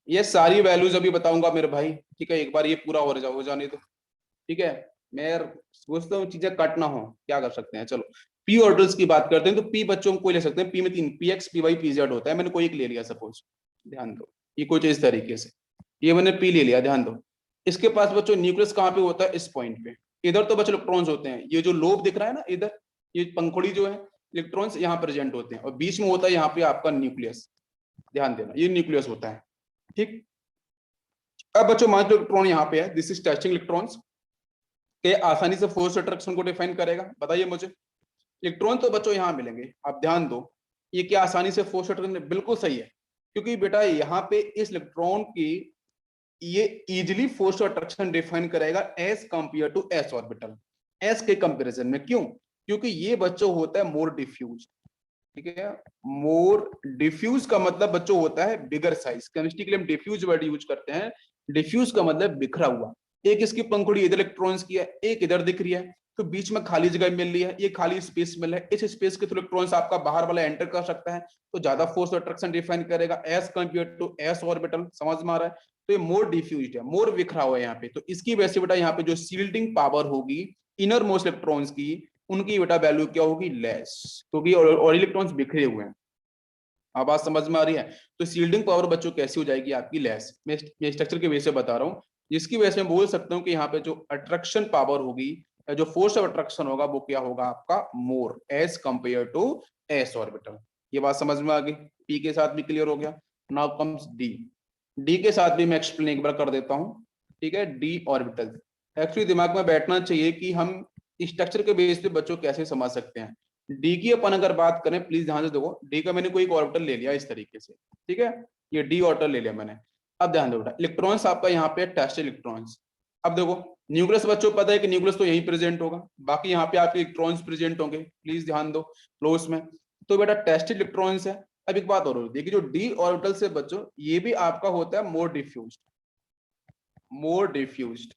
[SPEAKER 1] ये सारी वैल्यूज अभी बताऊंगा मेरे भाई, ठीक है, एक बार ये पूरा हो जाने तो, ठीक है। मैं सोचता हूँ चीजें कट ना हो, क्या कर सकते हैं। चलो पी ऑर्बिटल्स की बात करते हैं। तो पी बच्चों को कोई ले सकते हैं, पी में 3, P X, P Y, P Z होता है। मैंने कोई एक ले लिया सपोज, ध्यान दो, ये कुछ इस तरीके से, ये मैंने पी ले लिया, ध्यान दो। इसके पास बच्चों न्यूक्लियस कहाँ पे होता है, इस पॉइंट पे। इधर तो बच्चों इलेक्ट्रॉन्स होते हैं, ये जो लोब दिख रहा है ना इधर, ये पंखुड़ी जो है, इलेक्ट्रॉन्स यहाँ प्रेजेंट होते हैं, और बीच में होता है यहाँ पे आपका न्यूक्लियस, ध्यान देना, ये न्यूक्लियस होता है, ठीक। अब बच्चों मान लो इलेक्ट्रॉन यहाँ पे है, दिस इज टचिंग इलेक्ट्रॉन्स, के आसानी से फोर्स अट्रैक्शन को डिफाइन करेगा, बताइए मुझे। इलेक्ट्रॉन तो बच्चों यहाँ मिलेंगे, आप ध्यान दो, ये क्या आसानी से फोर्स अट्रैक्शन, बिल्कुल सही है, क्योंकि बेटा यहाँ पे इस इलेक्ट्रॉन की ये इजिली फोर्स अट्रैक्शन डिफाइन करेगा as compare to S orbital, S के कंपैरिजन में। क्यों? क्योंकि ये बच्चों होता है मोर डिफ्यूज, ठीक है। मोर डिफ्यूज का मतलब बच्चों होता है बिगर साइज। केमिस्ट्री के लिए हम डिफ्यूज वर्ड यूज करते हैं, डिफ्यूज का मतलब बिखरा हुआ। एक इसकी पंखुड़ी इधर इलेक्ट्रॉन्स की है, एक इधर दिख रही है, तो बीच में खाली जगह मिल रही है, ये खाली स्पेस मिल रहा है, इस स्पेस के थ्रू इलेक्ट्रॉन्स आपका बाहर वाला एंटर कर सकता है, तो ज्यादा फोर्स अट्रैक्शन डिफाइन करेगा as compare to S orbital, समझ में आ रहा है। तो ये मोर डिफ्यूज्ड है, मोर बिखरा हुआ है यहाँ पे, तो इसकी वजह से बेटा यहाँ पे जो सील्डिंग पावर होगी इनर मोस्ट इलेक्ट्रॉन्स की, उनकी बेटा वैल्यू क्या होगी, लेस, क्योंकि और इलेक्ट्रॉन्स बिखरे हुए हैं। अब बात समझ में आ रही है। तो सील्डिंग पावर बच्चों कैसी हो जाएगी आपकी, लेस। मैं स्ट्रक्चर के वजह से बता रहा हूँ, जिसकी वजह से मैं बोल सकता हूँ कि यहाँ पे जो अट्रैक्शन पावर होगी, जो फोर्स ऑफ अट्रैक्शन होगा, वो क्या होगा आपका, more as compare to S orbital. ये बात समझ में आ गई, पी के साथ भी क्लियर हो गया। Now comes D. डी के साथ भी मैं एक्सप्लेन एक बार कर देता हूँ, ठीक है। डी ऑर्बिटल एक्चुअली दिमाग में बैठना चाहिए कि हम स्ट्रक्चर के बेस पे बच्चों कैसे समझ सकते हैं। डी की अपन अगर बात करें, प्लीज ध्यान से देखो, डी का मैंने कोई एक ऑर्बिटल ले लिया इस तरीके से, ठीक है, ये डी ऑर्बिटल ले लिया मैंने। अब ध्यान दो बेटा, इलेक्ट्रॉन्स आपका यहाँ पे टेस्ट इलेक्ट्रॉन्स। अब देखो न्यूक्लियस बच्चों पता है कि न्यूक्लियस तो यहीं प्रेजेंट होगा, बाकी यहाँ पे आपके इलेक्ट्रॉन्स प्रेजेंट होंगे, प्लीज ध्यान दो क्लोज में। तो बेटा टेस्ट इलेक्ट्रॉन्स है। अब एक बात और देखिए, जो डी ऑर्बिटल से बच्चों ये भी आपका होता है मोर डिफ्यूज्ड, मोर डिफ्यूज्ड।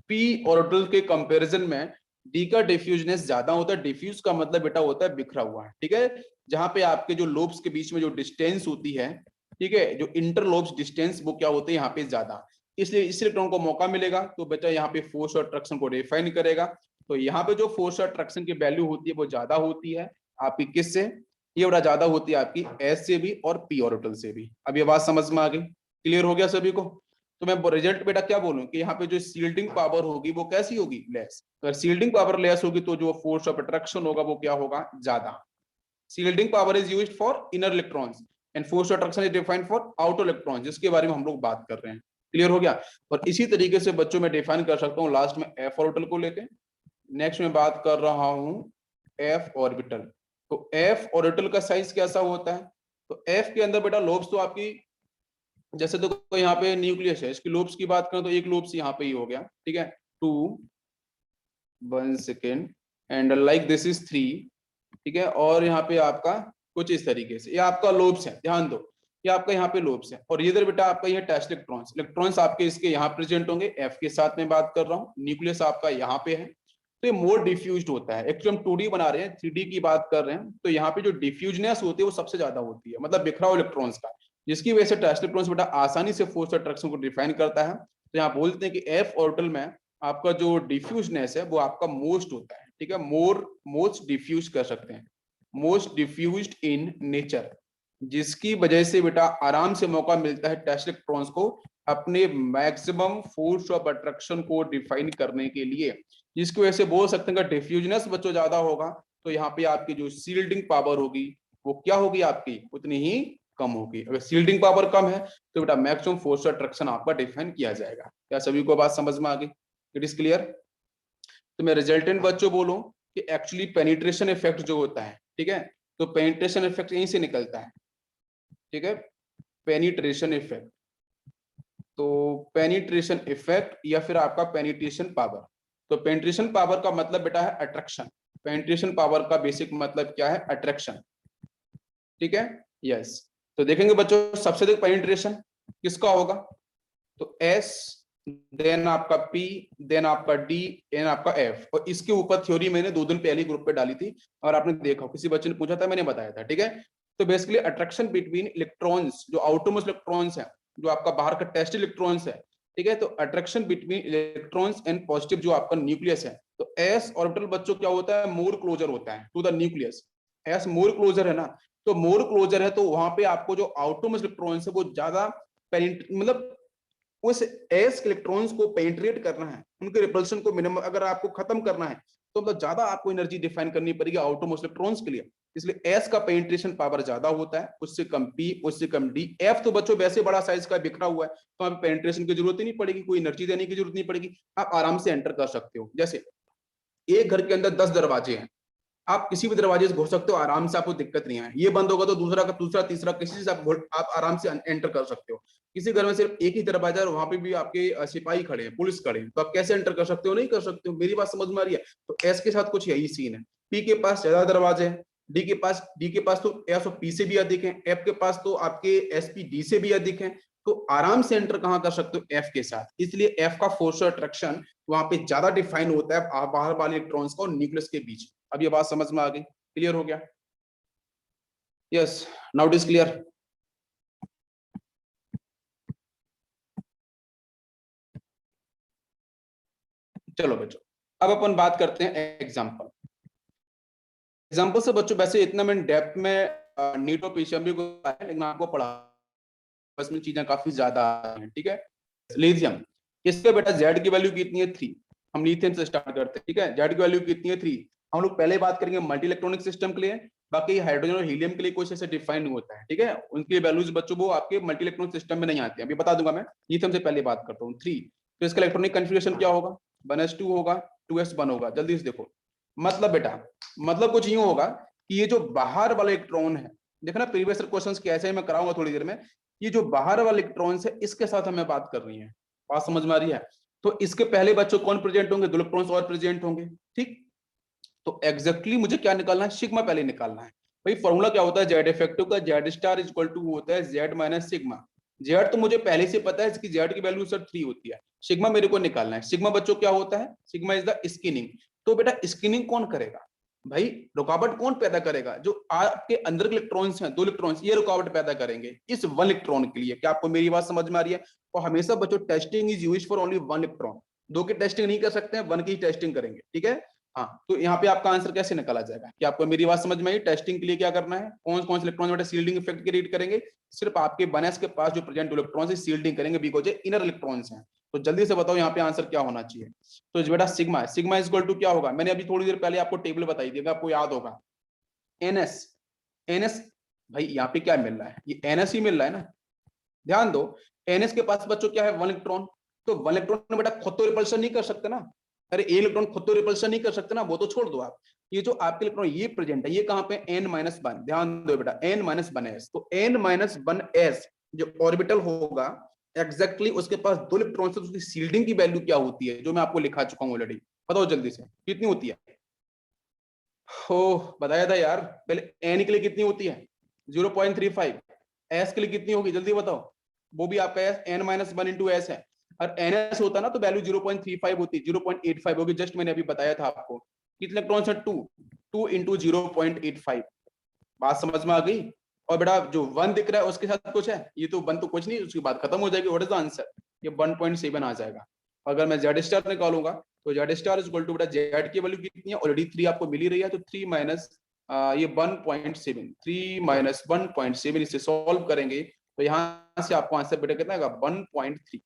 [SPEAKER 1] पी ऑर्बिटल के कंपैरिजन में डी का डिफ्यूजनेस ज्यादा होता है। डिफ्यूज का मतलब बेटा होता है बिखरा हुआ, ठीक है, जहां पे आपके जो लोब्स के बीच में जो डिस्टेंस होती है, ठीक है, जो इंटरलोब्स डिस्टेंस, वो क्या होते हैं यहाँ पे ज्यादा, इसलिए इस इलेक्ट्रॉन को मौका मिलेगा, तो बेटा यहाँ पे फोर्स और अट्रैक्शन को डिफाइन करेगा। तो यहाँ पे जो फोर्स और अट्रैक्शन की वैल्यू होती है वो ज्यादा होती है आपकी किससे, ये बड़ा ज्यादा होती है आपकी एस से भी और पी ऑर्बिटल से भी। अब ये बात समझ में आ गई, क्लियर हो गया सभी को। तो मैं रिजल्ट बेटा क्या बोलूं कि यहाँ पे जो सील्डिंग पावर होगी वो कैसी होगी, लेस। अगर सील्डिंग पावर लेस होगी तो जो फोर्स ऑफ अट्रैक्शन होगा वो क्या होगा, ज्यादा। Shielding power is used for inner electrons and force of attraction is defined for outer electrons, जिसके बारे में हम लोग बात कर रहे हैं। क्लियर हो गया। और इसी तरीके से बच्चों में डिफाइन कर सकता हूँ लास्ट में एफ ऑर्बिटल को लेके। नेक्स्ट में बात कर रहा हूँ एफ ऑर्बिटल। तो एफ ऑर्बिटल का साइज कैसा होता है, तो एफ के अंदर बेटा लोब्स तो आपकी, जैसे तो यहाँ पे न्यूक्लियस है, इसकी लोब्स की बात करें तो एक लोब्स यहाँ पे ही हो गया, ठीक है, 2 1 second and like this is 3, ठीक है। और यहाँ पे आपका कुछ इस तरीके से ये आपका लोब्स है, ध्यान दो, ये आपका यहाँ पे लोब्स है। और ये इधर बेटा आपका ये टेस्ट इलेक्ट्रॉन्स, इलेक्ट्रॉन्स आपके इसके यहाँ प्रेजेंट होंगे, एफ के साथ में बात कर रहा हूँ, न्यूक्लियस आपका यहाँ पे है। तो ये मोर डिफ्यूज्ड होता है। एक्चुअली हम 2D बना रहे हैं, 3D की बात कर रहे हैं, तो यहाँ पे जो डिफ्यूजनेस होती है वो सबसे ज्यादा होती है, मतलब बिखराव इलेक्ट्रॉन्स का, जिसकी वजह से टेस्ट इलेक्ट्रॉन्स बेटा आसानी से फोर्स अट्रैक्शन को डिफाइन करता है। तो यहाँ बोलते हैं कि एफ ऑर्बिटल में आपका जो डिफ्यूजनेस है वो आपका मोस्ट होता है, ठीक है, मोस्ट डिफ्यूज कर सकते हैं, मोस्ट डिफ्यूज्ड इन नेचर, जिसकी वजह से बेटा आराम से मौका मिलता है टेस्ट इलेक्ट्रॉन्स को अपने मैक्सिमम फोर्स ऑफ अट्रैक्शन को डिफाइन करने के लिए, जिसकी वजह से बोल सकते हैं कि डिफ्यूजनेस बच्चों ज्यादा होगा, तो यहाँ पे आपकी जो सील्डिंग पावर होगी वो क्या होगी आपकी, उतनी ही कम होगी। अगर सील्डिंग पावर कम है तो बेटा मैक्सिमम फोर्स ऑफ अट्रैक्शन आपका डिफाइन किया जाएगा। क्या सभी को बात समझ में आ गई, इट इज क्लियर। तो मैं रिजल्टेंट बच्चों बोलूं कि एक्चुअली पेनिट्रेशन इफेक्ट जो होता है, ठीक है, तो पेनिट्रेशन इफेक्ट यहीं से निकलता है, ठीक है, पेनिट्रेशन इफेक्ट। तो पेनिट्रेशन इफेक्ट या फिर आपका पेनिट्रेशन पावर। तो पेनिट्रेशन पावर का मतलब बेटा है अट्रैक्शन, पेनिट्रेशन पावर का बेसिक मतलब क्या है, अट्रैक्शन, ठीक है, यस। तो देखेंगे बच्चों सबसे अधिक पेनिट्रेशन किसका होगा, तो एस, देन आपका पी, देन आपका डी, देन आपका एफ। और इसके ऊपर थ्योरी मैंने 2 दिन पहले ग्रुप पे डाली थी और आपने देखा, किसी बच्चे ने पूछा था, मैंने बताया था, ठीक है। तो बेसिकली अट्रैक्शन बिटवीन इलेक्ट्रॉन्स, जो आउटरमोस्ट इलेक्ट्रॉन्स है, जो आपका बाहर का टेस्ट इलेक्ट्रॉन्स है, ठीक है, तो attraction between electrons and positive जो आपका न्यूक्लियस है, तो एस ऑर्बिटल बच्चों क्या होता है, मोर क्लोजर होता है to the nucleus. S more closer है ना, तो मोर क्लोजर है, तो वहां पे आपको जो आउटरमोस्ट इलेक्ट्रॉन्स है वो ज्यादा मतलब उस एस इलेक्ट्रॉन्स को पेनिट्रेट करना है, उनके रिपल्शन को मिनिमम अगर आपको खत्म करना है, तो मतलब ज्यादा आपको एनर्जी डिफाइन करनी पड़ेगी आउटरमोस्ट इलेक्ट्रॉन्स के लिए, इसलिए एस का पेनिट्रेशन पावर ज्यादा होता है, उससे कम पी, उससे कम डी। एफ तो बच्चों वैसे बड़ा साइज का बिखरा हुआ है, तो आप पेनिट्रेशन की जरूरत ही नहीं पड़ेगी, कोई एनर्जी देने की जरूरत नहीं पड़ेगी, आप आराम से एंटर कर सकते हो। जैसे एक घर के अंदर 10 दरवाजे हैं, आप किसी भी दरवाजे से घुस सकते हो आराम से, आपको दिक्कत नहीं है, ये बंद होगा तो दूसरा का दूसरा तीसरा किसी से आप आराम से एंटर कर सकते हो। किसी घर में सिर्फ एक ही दरवाजा है और वहां पे भी आपके सिपाही खड़े हैं, पुलिस खड़े हैं, तो आप कैसे एंटर कर सकते हो, नहीं कर सकते हो। मेरी बात समझ में आ रही है? तो एस के साथ कुछ यही सीन है। पी के पास ज्यादा दरवाजे हैं, डी के पास तो एस और पी से भी अधिक है, एफ के पास तो आपके एस पी डी से भी अधिक है, तो आराम से एंटर कहां कर सकते हो, एफ के साथ। इसलिए एफ का फोर्स अट्रैक्शन वहां पे ज्यादा डिफाइन होता है बाहर वाले इलेक्ट्रॉन्स का और न्यूक्लियस के बीच। अब ये बात समझ में आ गई, क्लियर हो गया? Yes, now it is clear. चलो बच्चों, अब अपन बात करते हैं एग्जाम्पल। एग्जाम्पल से बच्चों वैसे इतना मैं डेप्थ में नीट और पीसीएम को है, लेकिन आपको पढ़ा बस में चीजें काफी ज्यादा हैं, ठीक है। लिथियम, इसके बेटा जेड की वैल्यू कितनी है, 3। हम लिथियम से स्टार्ट करते हैं, ठीक है। जेड की वैल्यू कितनी है, 3। हम लोग पहले बात करेंगे मल्टी इलेक्ट्रॉनिक सिस्टम के लिए, बाकी हाइड्रोजन और हीलियम के लिए कुछ ऐसे डिफाइन नहीं होता है, ठीक है। उनकी वैल्यूज बच्चों वो आपके मल्टी इलेक्ट्रॉनिक सिस्टम में नहीं आती है, अभी बता दूंगा मैं। लिथियम से पहले बात करता हूँ, 3। तो इसका इलेक्ट्रॉनिक कन्फिगरेशन क्या होगा, 1s2 होगा, 2s1 होगा। जल्दी से देखो, मतलब बेटा मतलब कुछ यूं होगा कि ये जो बाहर वाला इलेक्ट्रॉन है, देखना प्रीवियस क्वेश्चंस कैसे है, मैं कराऊंगा थोड़ी देर में। ये जो बाहर वाले इलेक्ट्रॉन्स है इसके साथ हमें बात कर रही है, बात समझ में आ रही है? तो इसके पहले बच्चों कौन प्रेजेंट होंगे, 2 इलेक्ट्रॉन्स और प्रेजेंट होंगे, ठीक। तो एग्जैक्टली मुझे क्या निकालना है, सिग्मा पहले निकालना है। भाई फॉर्मूला क्या होता है जेड इफेक्टिव का, Z star is equal to होता है जेड माइनस सिग्मा। जेड तो मुझे पहले से पता है, इसकी जेड की वैल्यू सर 3 होती है, सिग्मा मेरे को निकालना है। सिग्मा बच्चों क्या होता है, सिग्मा इज द स्किनिंग। तो बेटा स्किनिंग कौन करेगा भाई, रुकावट कौन पैदा करेगा, जो आपके अंदर के इलेक्ट्रॉन्स हैं, 2 इलेक्ट्रॉन्स, ये रुकावट पैदा करेंगे इस 1 इलेक्ट्रॉन के लिए। क्या आपको मेरी बात समझ में आ रही है? और हमेशा बच्चों testing is used for only 1 electron, 2 की टेस्टिंग नहीं कर सकते हैं, 1 की टेस्टिंग करेंगे, ठीक है। हाँ, तो यहाँ पे आपका आंसर कैसे निकाला जाएगा, कि आपको मेरी बात समझ में आई? टेस्टिंग के लिए क्या करना है, कौन कौन से इलेक्ट्रॉन बेटा शील्डिंग इफेक्ट के रीड करेंगे, सिर्फ आपके 1s के पास जो प्रेजेंट इलेक्ट्रॉन है शील्डिंग करेंगे, बिकॉज ये इनर इलेक्ट्रॉन्स हैं। तो जल्दी से बताओ यहाँ पे आंसर क्या होना चाहिए। तो बेटा sigma, sigma is equal to क्या होगा, मैंने अभी थोड़ी देर पहले आपको टेबल बताई थी, आपको याद होगा, एनएस। एनएस भाई यहाँ पे क्या मिल रहा है, ये एनएस ही मिल रहा है ना, ध्यान दो। एनएस के पास बच्चों क्या है, 1 इलेक्ट्रॉन। तो 1 इलेक्ट्रॉन बेटा खुद तो रिपल्शन नहीं कर सकते ना, अरे ए इलेक्ट्रॉन खुद तो रिपल्शन नहीं कर सकते ना, वो तो छोड़ दो आप। ये जो आपके इलेक्ट्रॉन ये प्रेजेंट है, ये कहां पे, n-1, ध्यान दो बेटा, n-1s। तो n-1s जो ऑर्बिटल होगा एग्जैक्टली उसके पास 2 इलेक्ट्रॉन से, उसकी शील्डिंग की वैल्यू क्या होती है, जो मैं आपको लिखा चुका हूं ऑलरेडी। बताओ जल्दी से कितनी होती है। हो बताया था यार पहले, एन के लिए कितनी होती है, 0.35। एस के लिए कितनी होगी जल्दी बताओ, वो भी आपका एस n-1 इंटू एस है, और एन एस होता ना तो वैल्यू 0.35 होती, 0.85 होगी, जस्ट मैंने अभी बताया था आपको। कितने इलेक्ट्रॉन्स है, 2 इंटू 0.85। बात समझ में आ गई? और बेटा जो 1 दिख रहा है उसके साथ कुछ है, ये तो 1 तो कुछ नहीं, उसकी बात खत्म हो जाएगी। व्हाट इज द आंसर, ये 1.7 आ जाएगा। अगर मैं जेड स्टार निकालूंगा तो Z star is equal to, बेटा जेड की वैल्यू कितनी है, ऑलरेडी 3 आपको मिल ही रही है, तो 3 माइनस ये 1.7, 3 माइनस 1.7, इसे सॉल्व करेंगे तो यहाँ से आपको आंसर बेटा कितना आएगा, 1.3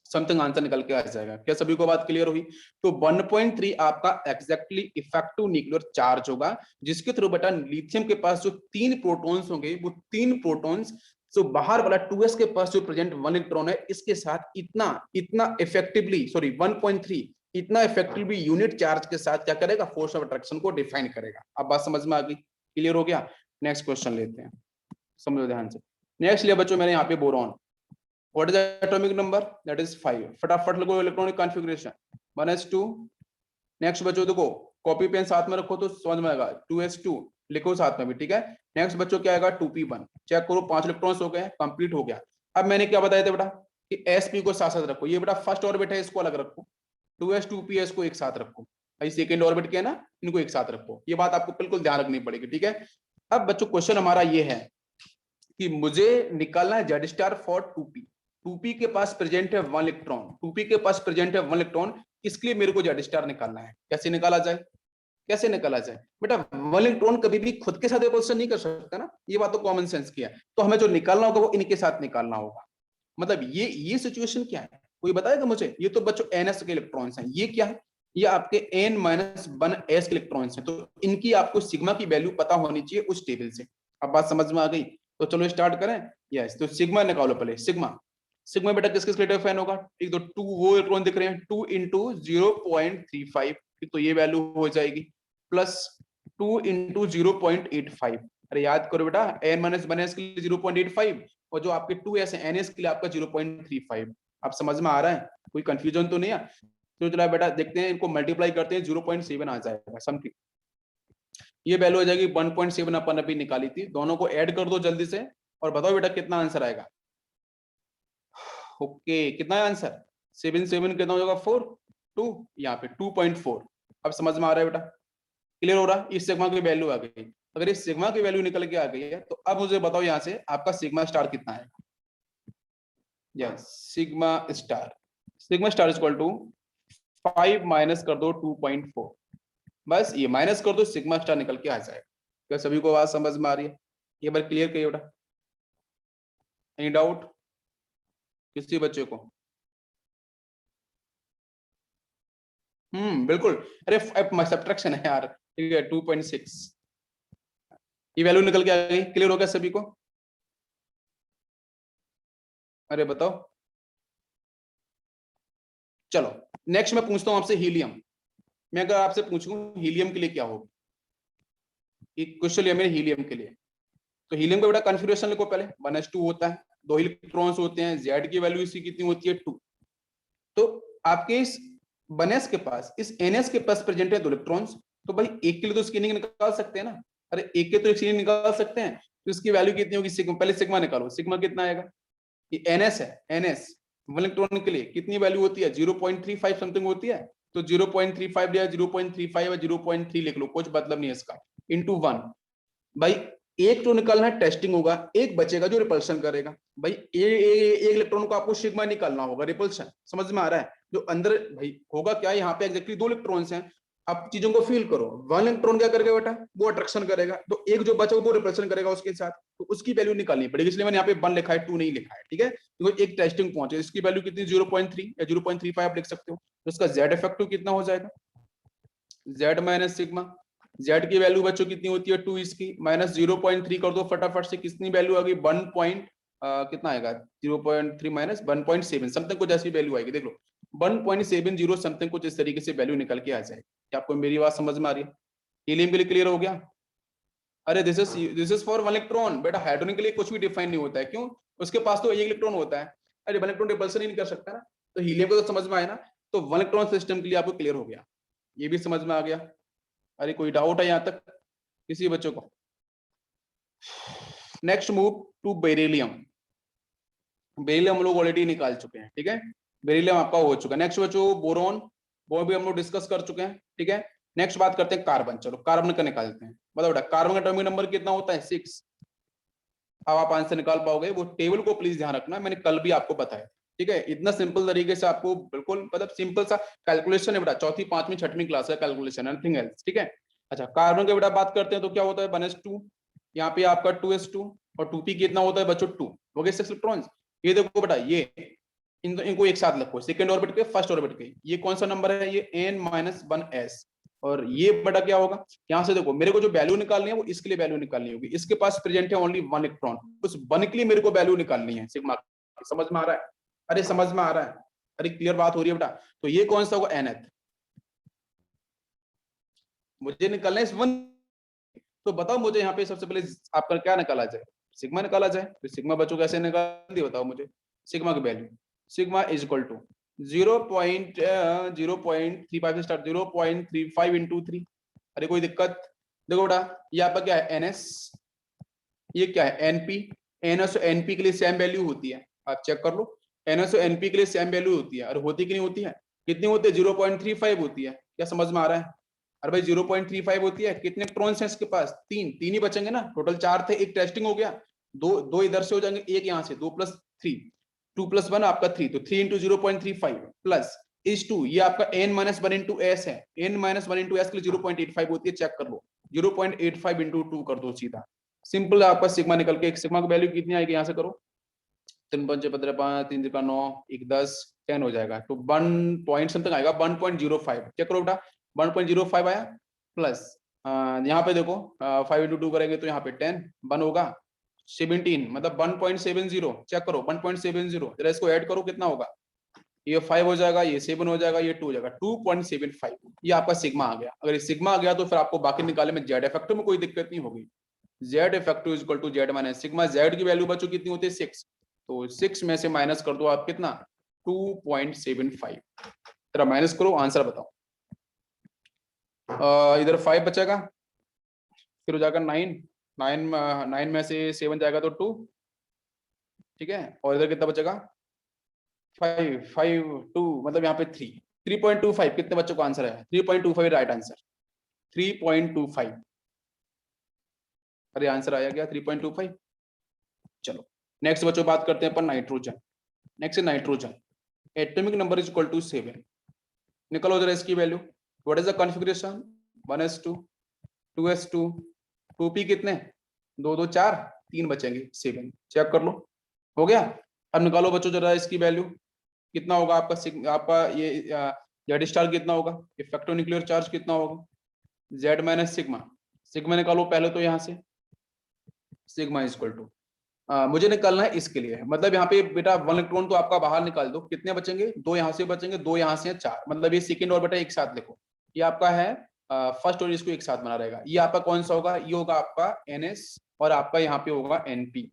[SPEAKER 1] समथिंग आंसर निकल के आ जाएगा। क्या सभी को बात क्लियर हुई? तो 1.3 आपका एग्जैक्टली इफेक्टिव न्यूक्लियर चार्ज होगा, जिसके थ्रू बेटा लिथियम के पास जो 3 प्रोटॉन्स होंगे, वो 3 प्रोटॉन्स जो बाहर वाला 2s के पास जो प्रेजेंट 1 इलेक्ट्रॉन है, इसके साथ इतना इतना इफेक्टिवली, सॉरी 1.3 इतना इफेक्टिवली यूनिट चार्ज के साथ क्या करेगा, फोर्स ऑफ अट्रैक्शन को डिफाइन करेगा। अब बात समझ में आ गई, क्लियर हो गया? नेक्स्ट क्वेश्चन लेते हैं, समझो ध्यान से। नेक्स्ट लिया बच्चों मैंने यहाँ पे boron, what is the atomic number, that is 5। फटाफट लगो इलेक्ट्रॉनिक कॉन्फ़िगरेशन, 1s2। नेक्स्ट बच्चों देखो, कॉपी पेन साथ में रखो तो समझ में आएगा, 2s2 लिखो साथ में भी, ठीक है। नेक्स्ट बच्चों क्या आएगा, 2p1। चेक करो 5 इलेक्ट्रॉन्स हो गए, कंप्लीट हो गया। अब मैंने क्या बताया था बेटा कि sp को साथ साथ रखो, ये बेटा फर्स्ट ऑर्बिट है, इसको अलग रखो, 2s2ps को एक साथ रखो, भाई सेकंड ऑर्बिट के है ना, इनको एक साथ रखो। ये बात आपको बिल्कुल ध्यान रखनी पड़ेगी, ठीक है। अब बच्चों क्वेश्चन हमारा ये है कि मुझे निकालना है Z star for 2p। 2p के पास प्रेजेंट है 1 इलेक्ट्रॉन, 2p के पास प्रेजेंट है 1 इलेक्ट्रॉन, इसके लिए मेरे को जेड स्टार निकालना है। कैसे निकाला जाए, कैसे निकाला जाए बेटा? 1 इलेक्ट्रॉन कभी भी खुद के साथ रिपल्शन नहीं कर सकता ना, ये बात तो कॉमन सेंस की है। तो हमें जो निकालना होगा वो इनके साथ निकालना होगा। मतलब ये सिचुएशन क्या है, कोई बताएगा मुझे? ये तो बच्चों ns के इलेक्ट्रॉन्स हैं, ये क्या है? ये आपके n-1s के इलेक्ट्रॉन्स हैं। तो इनकी आपको सिग्मा की वैल्यू पता होनी चाहिए उस टेबल से। अब बात समझ में आ गई? तो चलो स्टार्ट करें। यस, तो सिग्मा निकालो पहले। सिग्मा सिग्मा बेटा किसके लिए डिफाइन होगा? एक तो 2 वो इलेक्ट्रॉन दिख रहे हैं, 2 इंटू 0.35, तो ये वैल्यू हो जाएगी, प्लस 2 इंटू 0.85। अरे याद करो बेटा, n-1s के लिए 0.85 और जो आपके 2s है ns के लिए आपका 0.35। आप समझ में आ रहा है? कोई कंफ्यूजन तो नहीं है? तो चला बेटा देखते हैं, इनको मल्टीप्लाई करते हैं, 0.7 आ जाएगा समथिंग। ये वैल्यू हो जाएगी 1.7 अपन अभी निकाली थी। दोनों को ऐड कर दो जल्दी से और बताओ बेटा कितना आंसर आएगा। ओके, कितना है आंसर? 7 7 कितना हो जाएगा? 4 2, यहाँ पे 2.4। अब समझ में आ रहा है बेटा? क्लियर हो रहा? इस सिग्मा की वैल्यू आ गई। अगर इस सिग्मा की वैल्यू निकल के आ गई है तो अब मुझे बताओ यहाँ से आपका सिग्मा स्टार कितना है? Yes, sigma star equal to 5 minus कर दो 2.4। बस ये माइनस कर दो, सिग्मा स्टार निकल के आ जाएगा। क्या सभी को बात समझ में आ रही है? ये बार क्लियर करिए बेटा। एनी डाउट किसी बच्चे को? बिल्कुल। अरे सब्ट्रैक्शन है यार, ठीक है। 2.6 ये वैल्यू निकल के आ गई। क्लियर हो गया सभी को? अरे बताओ। चलो नेक्स्ट मैं पूछता हूं आपसे हीलियम। मैं अगर आपसे पूछूं हीलियम के लिए क्या होगा, एक क्वेश्चन लिया मैंने हीलियम के लिए। तो हीलियम का बेटा कॉन्फ़िगरेशन लिखो पहले। 1s2 होता है, 2 इलेक्ट्रॉन्स होते हैं, जेड की वैल्यू इसकी कितनी होती है? 2। तो आपके इस 1s के पास, इस ns के पास प्रेजेंट है 2 इलेक्ट्रॉन्स। तो भाई एक के लिए तो स्क्रीनिंग निकाल सकते हैं ना। अरे एक के तो स्क्रीनिंग निकाल सकते हैं, तो इसकी वैल्यू कितनी होगी? सिग्मा। पहले सिग्मा निकालो। सिग्मा कितना आएगा? ये ns है, ns 1 इलेक्ट्रॉन के लिए कितनी वैल्यू होती है? 0.35 समथिंग होती है। तो 0.35 या 0.35 या 0.3 लिख लो, कुछ मतलब नहीं है इसका, इंटू 1। भाई एक तो निकालना है, टेस्टिंग होगा, एक बचेगा जो रिपल्शन करेगा। भाई एक इलेक्ट्रॉन को आपको सिग्मा निकालना होगा, रिपल्शन। समझ में आ रहा है? जो अंदर भाई होगा क्या, यहाँ पे एग्जैक्टली 2 इलेक्ट्रॉन्स हैं। अब चीजों को फील करो। 1 इलेक्ट्रॉन क्या करेगा बेटा? वो अट्रैक्शन करेगा, तो एक जो बचा वो रिपल्शन करेगा उसके साथ, तो उसकी वैल्यू निकालनी पड़ेगी। इसलिए मैंने यहाँ पे 1 लिखा है, 2 नहीं लिखा है, ठीक है? तो एक टेस्टिंग पहुंचे, इसकी वैल्यू कितनी? 0.3 या 0.35 आप लिख सकते हो। तो इसका जेड इफेक्टिव कितना हो जाएगा? Z minus sigma. जेड की वैल्यू बच्चों कितनी होती है? 2, इसकी माइनस 0.3 कर दो फटाफट से, कितनी वैल्यू आ गई? 1 कितना आएगा? 0.3 माइनस 1.7 समथिंग कुछ ऐसी वैल्यू आएगी, देख लो 1.70 समथिंग कुछ इस तरीके से वैल्यू निकल के आ जाएगी। क्या आपको मेरी बात समझ में आ रही है? हीलियम के लिए क्लियर हो गया? अरे दिस इज फॉर 1 इलेक्ट्रॉन बेटा। हाइड्रोजन के लिए कुछ भी डिफाइन नहीं होता है, क्यों? उसके पास तो 1 इलेक्ट्रॉन होता है। अरे 1 इलेक्ट्रॉन रिपल्सन ही नहीं कर सकता ना। तो हीलियम को तो समझ में आया ना। तो 1 इलेक्ट्रॉन सिस्टम के लिए आपको क्लियर हो गया, ये भी समझ में आ गया। अरे कोई डाउट है यहाँ तक किसी बच्चों को? Next move to beryllium. Beryllium हम लोग ऑलरेडी निकाल चुके हैं, ठीक है? बेरिलियम आपका हो चुका है। नेक्स्ट बच्चों बोरोन, वो भी हम लोग डिस्कस कर चुके हैं, ठीक है? नेक्स्ट बात करते हैं कार्बन। चलो कार्बन का निकालते हैं। बताओ बेटा कार्बन का एटॉमिक नंबर कितना होता है? 6। अब आप आंसर निकाल पाओगे? वो टेबल को प्लीज ध्यान रखना, मैंने कल भी आपको बताया, ठीक है? इतना सिंपल तरीके से आपको, बिल्कुल मतलब सिंपल सा कैलकुलेशन है बेटा, चौथी पांचवी छठवीं क्लास का कैलकुलेशन, नथिंग एल्स, ठीक है? अच्छा कार्बन का बेटा बात करते हैं तो क्या होता है? 1s2, यहाँ पे आपका 2s2 और 2p कितना होता है बच्चों? 2 हो गए 6 इलेक्ट्रॉन्स। ये देखो बेटा, ये इनको एक साथ रखो, सेकंड ऑर्बिट के फर्स्ट ऑर्बिट के। ये कौन सा नंबर है? ये n-1s। और ये बेटा क्या होगा? यहाँ से देखो, मेरे को जो वैल्यू निकालनी है वो इसके लिए वैल्यू निकालनी होगी। इसके पास प्रेजेंट है ओनली 1 इलेक्ट्रॉन, उस 1 के लिए मेरे को वैल्यू निकालनी है सिग्मा। समझ में आ रहा है? अरे समझ में आ रहा है? अरे क्लियर बात हो रही है बेटा? तो ये कौन सा होगा? nth। मुझे निकालना है इस 1। तो बताओ मुझे यहाँ पे सबसे पहले आपका क्या निकाला जाए? सिग्मा निकाला जाए। तो सिग्मा बच्चों कैसे निकाल दिए बताओ मुझे? सिग्मा की value, sigma is equal to 0.35 से स्टार्ट, 0.35 इंटू 3। अरे कोई दिक्कत? देखो बेटा ये आपका क्या है? ns। ये क्या है? np। ns और np के लिए सेम वैल्यू होती है, आप चेक कर लो। ns और np के लिए सेम वैल्यू होती है, और होती कि नहीं होती है? कितनी होती है? 0.35 होती है। क्या समझ में आ रहा है? अरे भाई 0.35 होती है, कितने इलेक्ट्रॉन्स हैं इसके पास? तीन ही बचेंगे ना, टोटल 4 थे, एक टेस्टिंग हो गया, दो इधर से हो जाएंगे, एक यहाँ से, 2+3, 2+1 आपका 3, तो 3 × 0.35 प्लस इस 2, ये आपका n-1 इंटू एस है, n-1 इंटू एस के लिए 0.85 होती है, चेक कर लो, 0.85 इंटू 2 कर दो सीधा, सिंपल आपका सिग्मा निकल के, एक सिग्मा की वैल्यू कितनी आएगी यहाँ से करो, 3×5 = 5, 3×9 = 10, 10 हो जाएगा, तो 1 पॉइंट समथिंग आएगा, 1.05, चेक करो बेटा, 1.05 आया, प्लस यहाँ पे देखो 5 × 2 करेंगे तो यहाँ पे 10, 1 होगा 17, मतलब 1.70, चेक करो 1.70, जरा इसको ऐड करो कितना होगा, ये 5 हो जाएगा, ये 7 हो जाएगा, ये 2 हो जाएगा, 2.75, ये आपका सिग्मा आ गया। अगर ये सिग्मा आ गया तो फिर आपको बाकी निकालने में जेड इफेक्टिव में कोई दिक्कत नहीं होगी, Z effective equal to Z minus sigma, Z की वैल्यू बच्चों कितनी होती है 6, तो 6 में से माइनस कर दो आप कितना 2.75, जरा माइनस करो आंसर बताओ, इधर 5 बचेगा, फिर हो जाएगा 9 में से 7 जाएगा तो 2, ठीक है, और इधर कितना बचेगा 2, मतलब यहाँ पे 3.25, कितने बच्चों को आंसर है 3.25 राइट आंसर, 3.25, अरे आंसर आया गया 3.25। चलो नेक्स्ट बच्चों बात करते हैं अपन nitrogen, next nitrogen, atomic number is equal to 7, निकलो जरा इसकी value, what is the configuration 1s2 2s2 2p कितने 2 2 4 3 बचेंगे 7, चेक कर लो, हो गया। अब निकालो बच्चों जरा इसकी वैल्यू, कितना होगा आपका ये जेड स्टार कितना होगा, इफेक्टिव न्यूक्लियर चार्ज कितना होगा, जेड माइनस सिग्मा, सिग्मा निकालो पहले तो यहाँ से, सिग्मा इज इक्वल टू, मुझे निकालना है इसके लिए, मतलब यहाँ पे बेटा 1 इलेक्ट्रॉन तो आपका बाहर निकाल दो, कितने बचेंगे 2 यहाँ से बचेंगे, 2 यहाँ से 4, मतलब ये सेकंड और बेटा एक साथ लिखो, ये आपका है फर्स्ट और इसको एक साथ बना रहेगा, ये आपका कौन सा होगा, ये होगा आपका NS और आपका यहाँ पे होगा NP,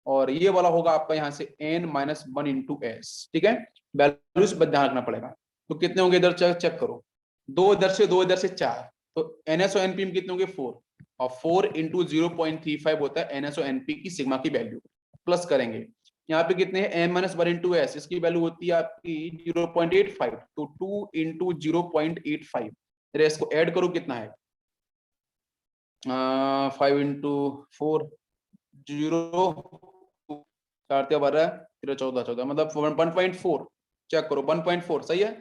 [SPEAKER 1] और ये वाला होगा आपका यहाँ से n-1 इंटू एस, ठीक है, वैल्यूज ध्यान रखना पड़ेगा, तो कितने होंगे इधर चेक करो, 2 इधर से 2 इधर से 4, तो NS और NP में कितने होंगे 4, और 4 इंटू 0.35 होता है NS और NP की सिग्मा की वैल्यू, प्लस करेंगे यहाँ पे कितने हैं n-1 इंटू एस, इसकी वैल्यू होती है आपकी 0.85, तो 2 इंटू 0.85, इसको ऐड करो कितना है 5 इंटू 4 0 4 12 14 14, मतलब 1.4, चेक करो 1.4 सही है,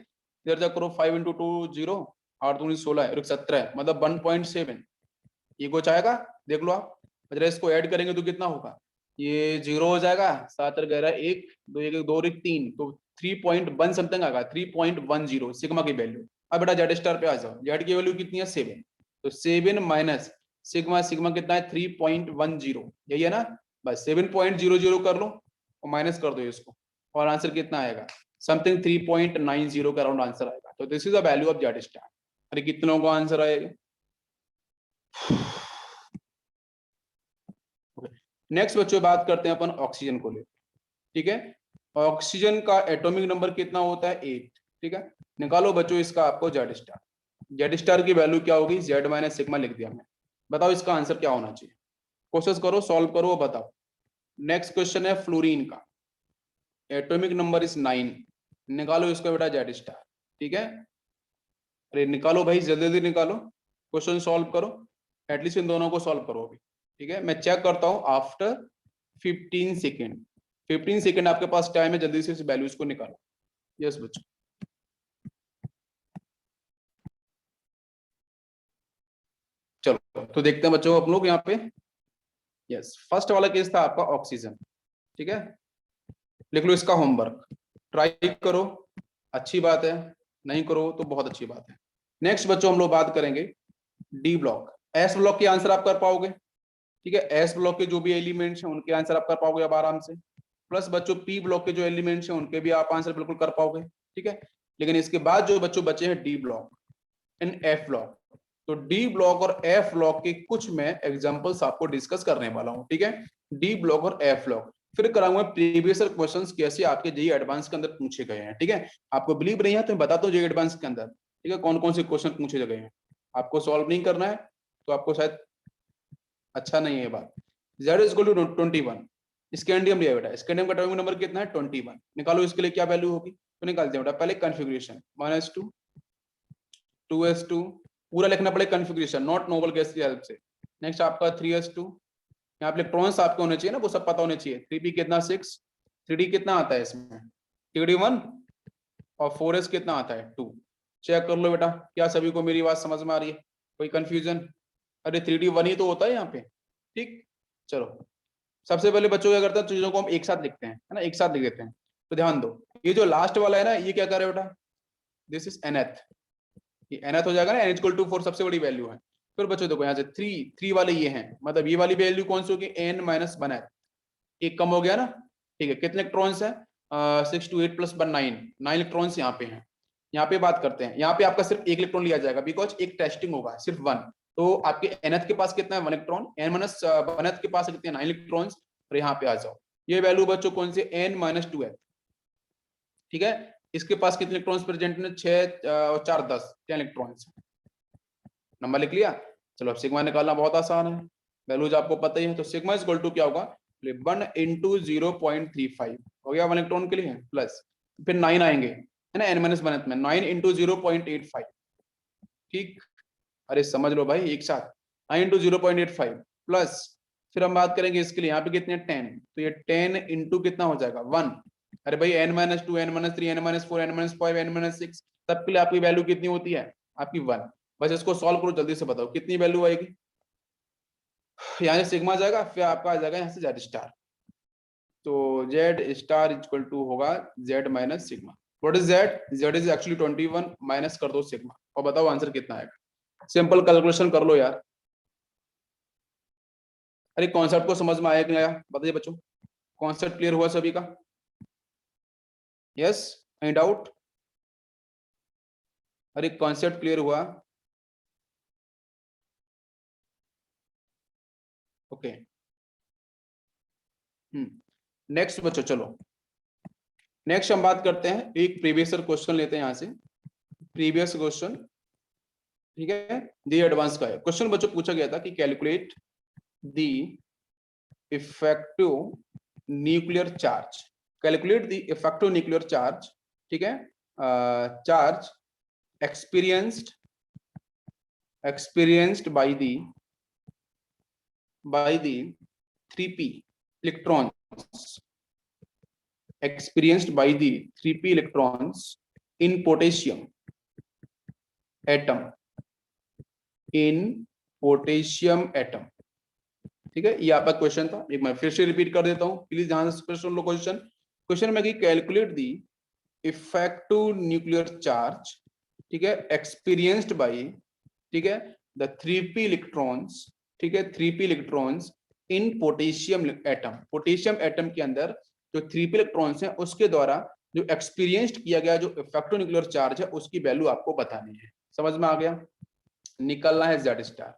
[SPEAKER 1] इधर चेक करो 5 इंटू 2 0, 8 दूनी 16 और 17, मतलब 1.7, ये कुछ आएगा देख लो आप, जरा इसको ऐड करेंगे तो कितना होगा, ये 0 हो जाएगा, 7 11 1 2 1 2 3, तो 3.1 समथिंग आएगा, 3.10 सिग्मा की वैल्यू। अब बेटा जेड स्टार पे आ जाओ, जेड की वैल्यू कितनी है 7, तो 7 माइनस सिग्मा, सिग्मा कितना है 3.10, यही है ना, बस 7.00 कर लो और माइनस कर दो इसको, और आंसर कितना आएगा समथिंग 3.90 का अराउंड आंसर आएगा, तो this is the value of Z star. अरे कितने लोगों को आंसर आएगा, नेक्स्ट बच्चों बात करते हैं अपन ऑक्सीजन को ले, ठीक है, ऑक्सीजन का एटॉमिक नंबर कितना होता है 8, ठीक है, निकालो बच्चों इसका आपको जेड स्टार, जेड स्टार की वैल्यू क्या होगी, जेड माइनस सिग्मा लिख दिया मैं, बताओ इसका आंसर क्या होना चाहिए, कोशिश करो सॉल्व करो बताओ। नेक्स्ट क्वेश्चन है फ्लोरीन का, एटॉमिक नंबर इज 9, निकालो इसका बेटा जेड स्टार, ठीक है, अरे निकालो भाई जल्दी जल्दी निकालो, क्वेश्चन सॉल्व करो, एटलीस्ट इन दोनों को सॉल्व करो अभी, ठीक है, मैं चेक करता हूं आफ्टर 15 सेकेंड, 15 सेकेंड आपके पास टाइम है, जल्दी से इस वैल्यूज को निकालो। यस बच्चों, चलो तो देखते हैं बच्चों आप लोग यहाँ पे, यस फर्स्ट वाला केस था आपका ऑक्सीजन, ठीक है, लिख लो इसका होमवर्क, ट्राई करो अच्छी बात है, नहीं करो तो बहुत अच्छी बात है। नेक्स्ट बच्चों हम लोग बात करेंगे डी ब्लॉक, एस ब्लॉक के आंसर आप कर पाओगे, ठीक है, एस ब्लॉक के जो भी एलिमेंट्स हैं उनके आंसर आप कर पाओगे अब आराम से, प्लस बच्चों पी ब्लॉक के जो एलिमेंट्स हैं उनके भी आप आंसर बिल्कुल कर पाओगे, ठीक है, लेकिन इसके बाद जो बच्चों बचे हैं D block and F block, तो डी ब्लॉक और एफ ब्लॉक के कुछ मैं एग्जांपल्स आपको डिस्कस करने वाला हूं, ठीक है, डी ब्लॉक और एफ ब्लॉक, फिर कराऊंगा प्रीवियस क्वेश्चंस कैसे आपके जेईई एडवांस के अंदर पूछे गए हैं, ठीक है, आपको बिलीव नहीं है तो मैं बताता हूँ जेईई एडवांस के अंदर, ठीक है, कौन कौन से क्वेश्चन पूछे गए हैं, आपको सॉल्व नहीं करना है तो आपको शायद अच्छा नहीं है बात। Z is equal to 21, scandium लिया बेटा, स्कैंडियम का एटॉमिक नंबर कितना है 21, निकालो इसके लिए क्या वैल्यू होगी, तो निकालते हैं बेटा, पहले कॉन्फ़िगरेशन 1s2 2s2 पूरा लिखना पड़ेगा कन्फिग्रेशन, नॉट नोबल गैस की हेल्प से। नेक्स्ट आपका 3s2, यहाँ पे इलेक्ट्रॉन्स आपको होने चाहिए ना, वो सब पता होने चाहिए। 3p कितना 6, 3d कितना आता है इसमें 3d 1 और 4s कितना आता है 2। चेक कर लो बेटा, क्या सभी को मेरी बात समझ में आ रही है, कोई कंफ्यूजन? अरे 3d 1 ही तो होता है यहाँ पे, ठीक। चलो सबसे पहले बच्चों क्या करते हैं, चीजों को हम एक साथ लिखते हैं, है ना, एक साथ लिख देते हैं। तो ध्यान दो, ये जो लास्ट वाला है ना, ये क्या कर रहे हो बेटा, दिस इज nth, ये nth हो जाएगा ना, n इक्वल टू 4 सबसे बड़ी वैल्यू है। फिर बच्चों देखो यहाँ से 3 वाले ये हैं, मतलब ये वाली वैल्यू कौन सी होगी, n माइनस 1, एक कम हो गया ना, ठीक है। कितने इलेक्ट्रॉन्स हैं, 6 to 8 प्लस 1 9 इलेक्ट्रॉन्स यहाँ पे हैं। यहाँ पे बात करते हैं, यहाँ पे आपका सिर्फ एक इलेक्ट्रॉन लिया जाएगा, बिकॉज एक टेस्टिंग होगा, सिर्फ 1। तो आपके nth के पास कितना है 1 इलेक्ट्रॉन, n माइनस 1th के पास कितने 9 इलेक्ट्रॉन्स। और यहाँ पे आ जाओ, ये वैल्यू बच्चों कौन सी, n माइनस 2th, ठीक है। इसके पास कितने इलेक्ट्रॉन्स प्रेजेंट है, 6 और 4 10 इलेक्ट्रॉन्स। नंबर लिख लिया। चलो अब सिग्मा निकालना बहुत आसान है, वैल्यूज आपको पता ही है। तो सिग्मा इज इक्वल टू क्या होगा, 1 into 0.35 हो गया 1 इलेक्ट्रॉन के लिए, प्लस फिर 9 आएंगे, है ना, n माइनस 1 में 9 into 0.85, ठीक। अरे समझ लो भाई एक साथ, 9 into 0.85 प्लस फिर हम बात करेंगे इसके लिए, यहाँ पे कितने 10, तो ये 10 into कितना हो जाएगा 1। अरे भाई n minus 2, n minus 3, n minus 4, n minus 5, n minus 6, सबके लिए आपकी वैल्यू कितनी होती है, आपकी 1। बस इसको सॉल्व करो, जल्दी से बताओ कितनी वैल्यू आएगी। यहाँ से सिग्मा जाएगा, फिर आपका आ जाएगा यहाँ से जेड स्टार। तो जेड स्टार इक्वल टू होगा Z minus sigma. What is Z, Z is actually 21, minus कर दो सिग्मा और बताओ आंसर कितना आएगा। सिंपल कैलकुलेशन कर लो यार। अरे कॉन्सेप्ट को समझ में आया कि नहीं आया, बताइए बच्चों, कॉन्सेप्ट क्लियर हुआ सभी का? Yes, any doubt? अरे कॉन्सेप्ट क्लियर हुआ? ओके, नेक्स्ट बच्चों चलो, नेक्स्ट हम बात करते हैं, एक प्रीवियस क्वेश्चन लेते हैं यहाँ से, प्रीवियस क्वेश्चन, ठीक है, दी एडवांस का है क्वेश्चन। बच्चों पूछा गया था कि calculate the effective nuclear charge, calculate the effective nuclear charge, ठीक है, charge experienced by the 3p electrons, experienced by the 3p electrons in potassium atom, in potassium atom, ठीक है। ये आपका क्वेश्चन था, एक मैं फिर से रिपीट कर देता हूं, प्लीज ध्यान से सुन लो क्वेश्चन। क्वेश्चन में कि calculate the effective nuclear charge, ठीक है, एक्सपीरियंस्ड बाय, ठीक है, द 3p इलेक्ट्रॉन्स, ठीक है, 3p electrons in potassium atom, potassium atom के अंदर जो 3p इलेक्ट्रॉन्स हैं उसके द्वारा जो एक्सपीरियंस्ड किया गया जो इफेक्टिव न्यूक्लियर चार्ज है उसकी वैल्यू आपको बतानी है। समझ में आ गया? निकलना है जेड स्टार,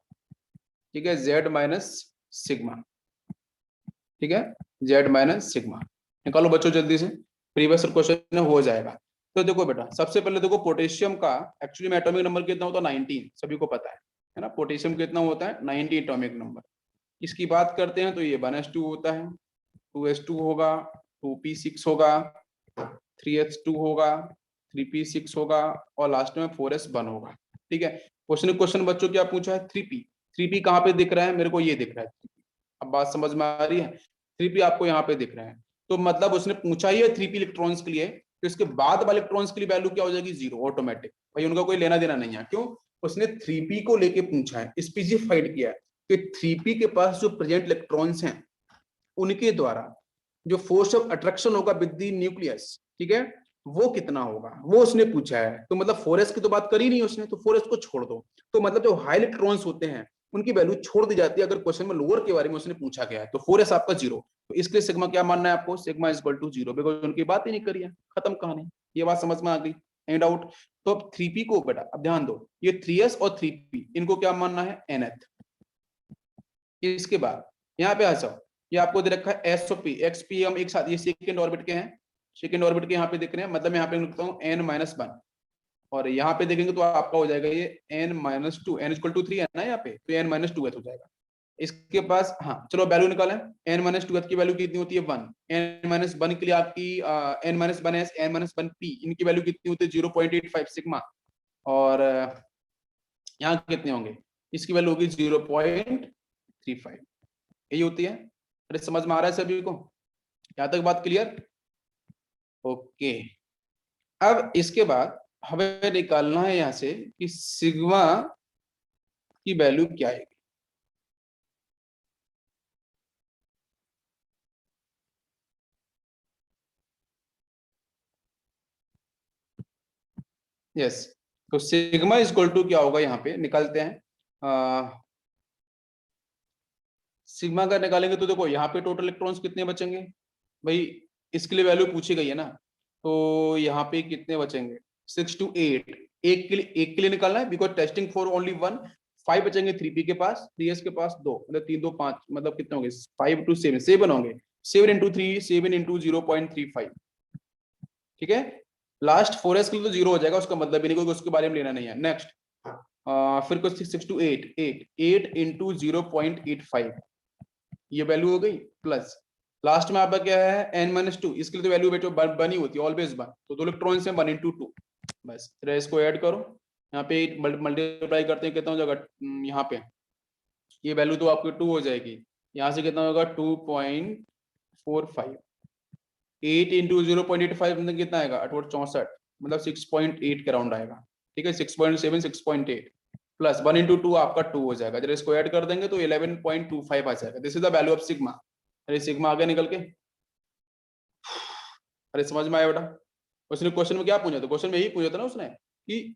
[SPEAKER 1] ठीक है, जेड माइनस सिग्मा, ठीक है, जेड माइनस सिग्मा निकालो बच्चों जल्दी से, प्रीवियस क्वेश्चन हो जाएगा। तो देखो बेटा, सबसे पहले देखो पोटेशियम का एक्चुअली में एटॉमिक नंबर कितना होता है 19, सभी को पता है ना, पोटेशियम कितना होता है 90 एटॉमिक नंबर। इसकी बात करते हैं तो ये 1s2 होता है, 2s2 होगा, 2p6 होगा, 3s2 होगा, 3p6 होगा और लास्ट में 4s1 होगा, ठीक है। क्वेश्चन बच्चों क्या पूछा है, 3p, 3p कहाँ पे दिख रहा है, मेरे को ये दिख रहा है, अब बात समझ में आ रही है, 3p आपको यहाँ पे दिख रहा है, तो मतलब उसने पूछा ही है 3p इलेक्ट्रॉन्स के लिए, तो इसके बाद वाले इलेक्ट्रॉन्स के लिए वैल्यू क्या हो जाएगी 0 ऑटोमेटिक, भाई उनका कोई लेना देना नहीं है, क्यों, उसने 3p को लेके पूछा है, स्पेसिफाइड किया है कि 3p के पास जो प्रेजेंट इलेक्ट्रॉन्स हैं उनके द्वारा जो फोर्स ऑफ अट्रैक्शन होगा विद द न्यूक्लियस, ठीक है, वो कितना होगा, वो उसने पूछा है। तो मतलब 4s की तो बात करी नहीं उसने, तो 4s को छोड़ दो, तो मतलब जो हाई इलेक्ट्रॉन्स होते हैं उनकी वैल्यू छोड़ दी जाती है अगर क्वेश्चन में लोअर के बारे में उसने पूछा गया है। तो 4s आपका 0, तो इसके लिए सिग्मा क्या मानना है आपको, sigma is equal to 0, because उनकी बात ही नहीं करी है, खत्म कहानी। ये बात समझ में आ गई, एनी डाउट? तो अब 3p को बेटा अब ध्यान दो, ये 3s और 3p इनको क्या मानना है nth। इसके बाद यहाँ पे आ जाओ, ये आपको दे रखा है एस और पी, एक्स पी हम एक साथ, ये सेकंड ऑर्बिट के हैं, सेकंड ऑर्बिट के यहाँ पे दिख रहे हैं, मतलब यहाँ पे लिखता हूँ n-1 और यहाँ पे देखेंगे तो आपका हो जाएगा ये n-2, n इक्वल टू 3 है ना यहाँ पे, तो n-2h हो जाएगा। इसके पास हाँ चलो वैल्यू निकालें, n-2h की वैल्यू कितनी होती है 1, n-1 के लिए आपकी n-1s n-1p इनकी वैल्यू कितनी होती है 0.85 सिग्मा, और यहाँ कितने होंगे, इसकी वैल्यू होगी 0.35, यही होती है। अरे समझ में आ रहा है सभी को, यहाँ तक बात क्लियर? ओके, अब इसके बाद हमें निकालना है यहाँ से कि सिग्मा की वैल्यू क्या है। यस, तो सिग्मा इज इक्वल टू क्या होगा, यहाँ पे निकालते हैं। सिग्मा का निकालेंगे तो देखो यहाँ पे टोटल इलेक्ट्रॉन्स कितने बचेंगे भाई, इसके लिए वैल्यू पूछी गई है ना, तो यहाँ पे कितने बचेंगे 6 to 8, एक के लिए निकालना है बिकॉज टेस्टिंग फॉर ओनली 1, 5 बचेंगे 3p के पास, 3s के पास 2, मतलब 3 2 5, मतलब कितने होंगे 5 to 7, 7 होंगे, 7 into 3, 7 into 0.35, ठीक है। लास्ट 4s के लिए तो 0 हो जाएगा, उसका मतलब भी नहीं, क्योंकि उसके बारे में लेना नहीं है। नेक्स्ट फिर कुछ 6 to 8, 8 into 0.85, ये वैल्यू हो गई, प्लस लास्ट में आपका क्या है n-2, इसके लिए तो वैल्यू बेटो बनी होती है ऑलवेज 1, तो 2 इलेक्ट्रॉन्स हैं 1 into 2, बस फिर इसको ऐड करो, यहाँ पे मल्टीप्लाई करते हैं कितना हो जाएगा, यहाँ पे ये वैल्यू तो आपकी 2 हो जाएगी, यहाँ से कितना होगा 2.45, 8 into 0.85 मतलब कितना आएगा 864, मतलब 6.8 के राउंड आएगा, ठीक है, 6.7, 6.8 प्लस 1 into 2 आपका 2 हो जाएगा, जब इसको ऐड कर देंगे तो 11.25 आ जाएगा। This is the value of sigma. अरे सिग्मा आ गया निकल के, अरे समझ में आया बेटा? उसने क्वेश्चन में क्या पूछा था, क्वेश्चन में यही पूछा था ना उसने कि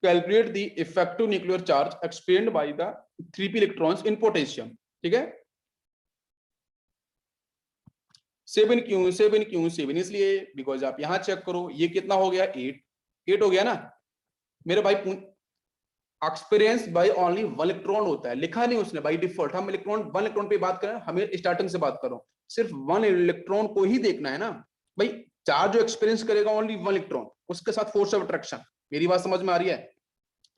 [SPEAKER 1] calculate the effective nuclear charge expand by the 3p electrons in potassium, ठीक है। 7 क्यों, इसलिए बिकॉज आप यहां चेक करो ये कितना हो गया 8 हो गया ना मेरे भाई, एक्सपीरियंस बाय ओनली 1 इलेक्ट्रॉन होता है, लिखा नहीं उसने बाय डिफॉल्ट, हम 1 इलेक्ट्रॉन पे बात करें, हमें स्टार्टिंग से बात करो, सिर्फ 1 इलेक्ट्रॉन को ही देखना है ना भाई, चार्ज जो एक्सपीरियंस करेगा ओनली 1 इलेक्ट्रॉन, उसके साथ फोर्स ऑफ अट्रैक्शन, मेरी बात समझ में आ रही है?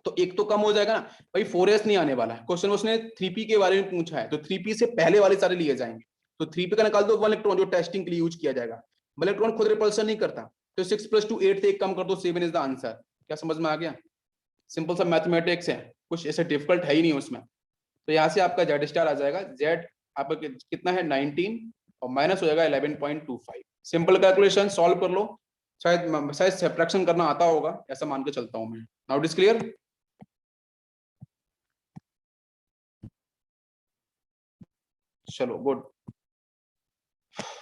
[SPEAKER 1] तो एक तो कम हो जाएगा ना भाई, 4s नहीं आने वाला है, क्वेश्चन उसने 3p के बारे में पूछा है, तो 3p से पहले वाले सारे लिए जाएंगे, तो 3p का निकाल दो 1 इलेक्ट्रॉन जो टेस्टिंग के लिए यूज किया जाएगा, 1 इलेक्ट्रॉन खुद रिपल्शन नहीं करता, तो 6 + 2 8 से एक कम कर दो, 7 इज द आंसर। क्या समझ में आ गया? सिंपल सा मैथमेटिक्स है, कुछ ऐसे डिफिकल्ट है ही नहीं उसमें। तो यहाँ से आपका जेड स्टार आ जाएगा, जेड आपका कितना है 19 और माइनस हो जाएगा 11.25, सिंपल कैलकुलेशन सॉल्व कर लो, शायद सब्ट्रैक्शन करना आता होगा, ऐसा मान के चलता हूं मैं। Now it is clear? चलो गुड,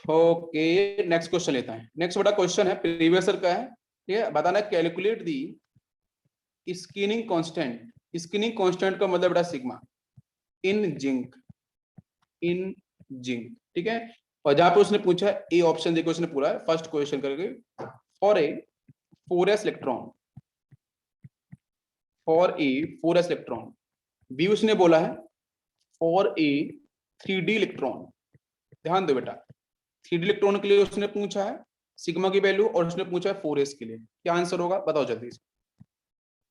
[SPEAKER 1] ओके नेक्स्ट क्वेश्चन लेता है। नेक्स्ट बड़ा क्वेश्चन है प्रीवियस ईयर का है, ठीक है, बताना calculate the skinning constant, skinning constant का मतलब बड़ा सिग्मा इन जिंक, इन जिंक, ठीक है। और जहां पे उसने पूछा ए ऑप्शन देखो उसने पूरा फर्स्ट क्वेश्चन करके, for a 4s electron, for a 4s electron, B उसने बोला है फॉर ए 3d इलेक्ट्रॉन, ध्यान दो बेटा 3d इलेक्ट्रॉन के लिए उसने पूछा है सिग्मा की वैल्यू, और उसने पूछा है 4s के लिए, क्या आंसर होगा बताओ जल्दी से,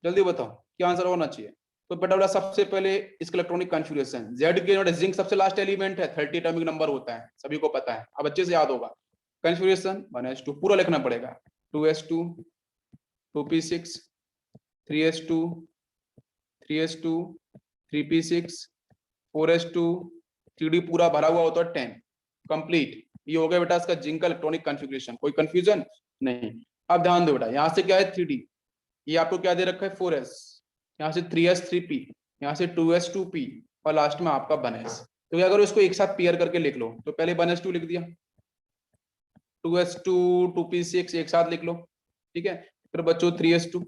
[SPEAKER 1] जल्दी बताओ क्या आंसर होना चाहिए। तो बेटा सबसे पहले इसका इलेक्ट्रॉनिक कॉन्फ़िगरेशन, Z के जिंक सबसे लास्ट एलिमेंट है, 30 एटॉमिक नंबर होता है, सभी को पता है, अब अच्छे से याद होगा। कॉन्फ़िगरेशन 1s2 पूरा लिखना पड़ेगा, 2s2, 2p6, 3s2, 3s2, 3p6, 4s2, 3d पूरा भरा हुआ होता है 10 कंप्लीट। ये हो गया बेटा इसका जिंक का इलेक्ट्रॉनिक कॉन्फ़िगरेशन, कोई कंफ्यूजन नहीं। अब ध्यान दो बेटा, यहाँ से क्या है 3d, ये आपको क्या दे रखा है 4s, यहाँ से 3s 3p, यहाँ से 2s 2p, और लास्ट में आपका 1s। तो क्या करो इसको एक साथ पेयर करके लिख लो, तो पहले 1s2 लिख दिया, 2s2 2p6 एक साथ लिख लो, ठीक है। फिर बच्चों 3s2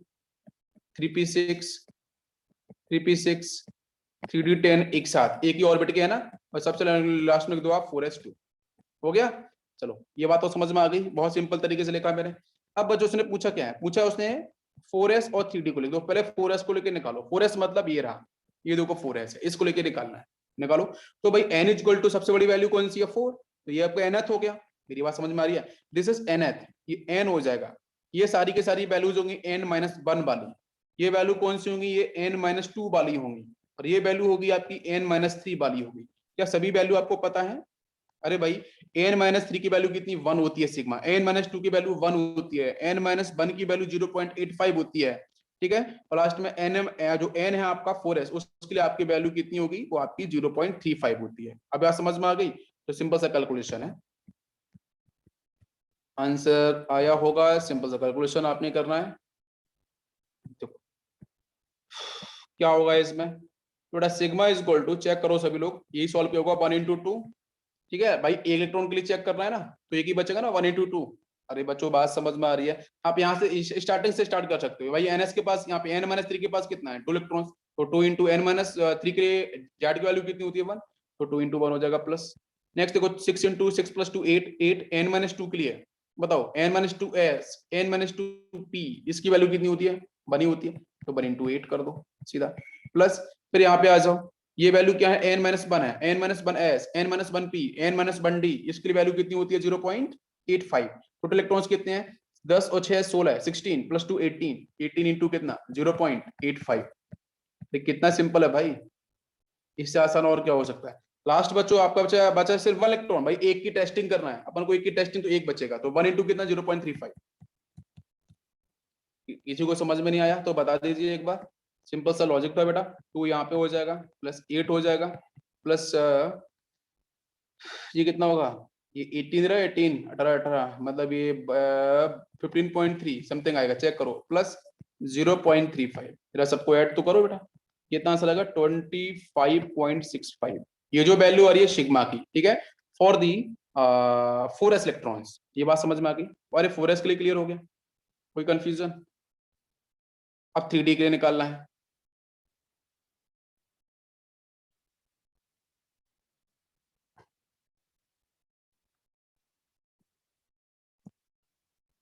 [SPEAKER 1] 3p6 3p6 3d10 एक साथ, एक ही ऑर्बिट के है ना, और सबसे लास्ट में लिख दो आप 4s2, हो गया। चलो ये बात तो समझ में आ गई, बहुत सिंपल तरीके से लिखा मैंने। अब बच्चों उसने पूछा क्या है, पूछा उसने 4s और 3d को लिख दो, पहले 4s को लेके निकालो, 4s मतलब ये रहा, ये देखो 4s है, इसको लेके निकालना है, निकालो। तो भाई n इक्वल टू सबसे बड़ी वैल्यू कौन सी है 4, तो ये आपका nth हो गया, मेरी बात समझ में आ रही है, दिस इज nth, ये n हो जाएगा, ये सारी की सारी वैल्यूज होंगी n-1 वाली, ये वैल्यू कौन सी होंगी, ये n-2 वाली होंगी, और ये वैल्यू होगी आपकी n-3 वाली होगी। क्या सभी वैल्यू आपको पता है? अरे भाई n-3 की वैल्यू कितनी 1 होती है सिग्मा, n-2 की वैल्यू 1 होती है, n-1 की वैल्यू 0.85 होती है, ठीक है, और लास्ट में एन जो एन है आपका 4s, उसके लिए आपकी वैल्यू कितनी होगी, वो आपकी 0.35 होती है। अब बात समझ में आ गई, तो सिंपल सा कैलकुलेशन है, आंसर आया होगा, सिंपल सा कैलकुलेशन आपने करना है। देखो क्या होगा इसमें, थोड़ा sigma is equal to, check करो सभी लोग, यही सॉल्व किया होगा 1/2, ठीक है भाई, एक इलेक्ट्रॉन के लिए चेक करना है ना, तो एक ही बचेगा ना 1/2। अरे बच्चों बात समझ में आ रही है, आप यहाँ से स्टार्टिंग से स्टार्ट कर सकते हो भाई, एनएस के पास यहाँ पे n-3 के पास कितना है, 2 इलेक्ट्रॉन्स, तो 2 इंटू n-3 के लिए जेड की वैल्यू कितनी होती है 1, तो 2 इंटू 1 हो जाएगा प्लस। नेक्स्ट देखो 6 इंटू 6 प्लस 2 8 n-2 के लिए बताओ, n-2s n-2p इसकी वैल्यू कितनी होती है, बनी होती है, तो 1 इंटू 8 कर दो सीधा, प्लस फिर यहाँ पे आ जाओ, ये वैल्यू क्या है, n-1 है, n-1s n-1p n-1d, इसकी वैल्यू कितनी होती है 0.85। टोटल इलेक्ट्रॉन्स कितने हैं, 10 और 6 16, 16 प्लस 2 18, 18 इंटू कितना 0.85। कितना सिंपल है भाई, इससे आसान और क्या हो सकता है। लास्ट बच्चों आपका बचा बचा सिर्फ 1 इलेक्ट्रॉन, भाई एक की टेस्टिंग करना है अपन को, एक की टेस्टिंग तो एक बचेगा, तो 1 इंटू कितना 0.35। किसी को समझ में नहीं आया तो बता दीजिए एक बार, सिंपल सा लॉजिक था बेटा, 2 यहाँ पे हो जाएगा प्लस 8 हो जाएगा प्लस ये कितना होगा, ये 18 रहा 18 18 18 मतलब ये 15.3 समथिंग आएगा, चेक करो, प्लस 0.35, मेरा सबको ऐड तो करो बेटा, कितना आंसर आएगा 25.65। ये जो वैल्यू आ रही है सिग्मा की, ठीक है, फॉर दी 4s इलेक्ट्रॉन्स, ये बात समझ में आ गई, और 4s के लिए क्लियर हो गया, कोई कंफ्यूजन। अब 3D के लिए निकालना है,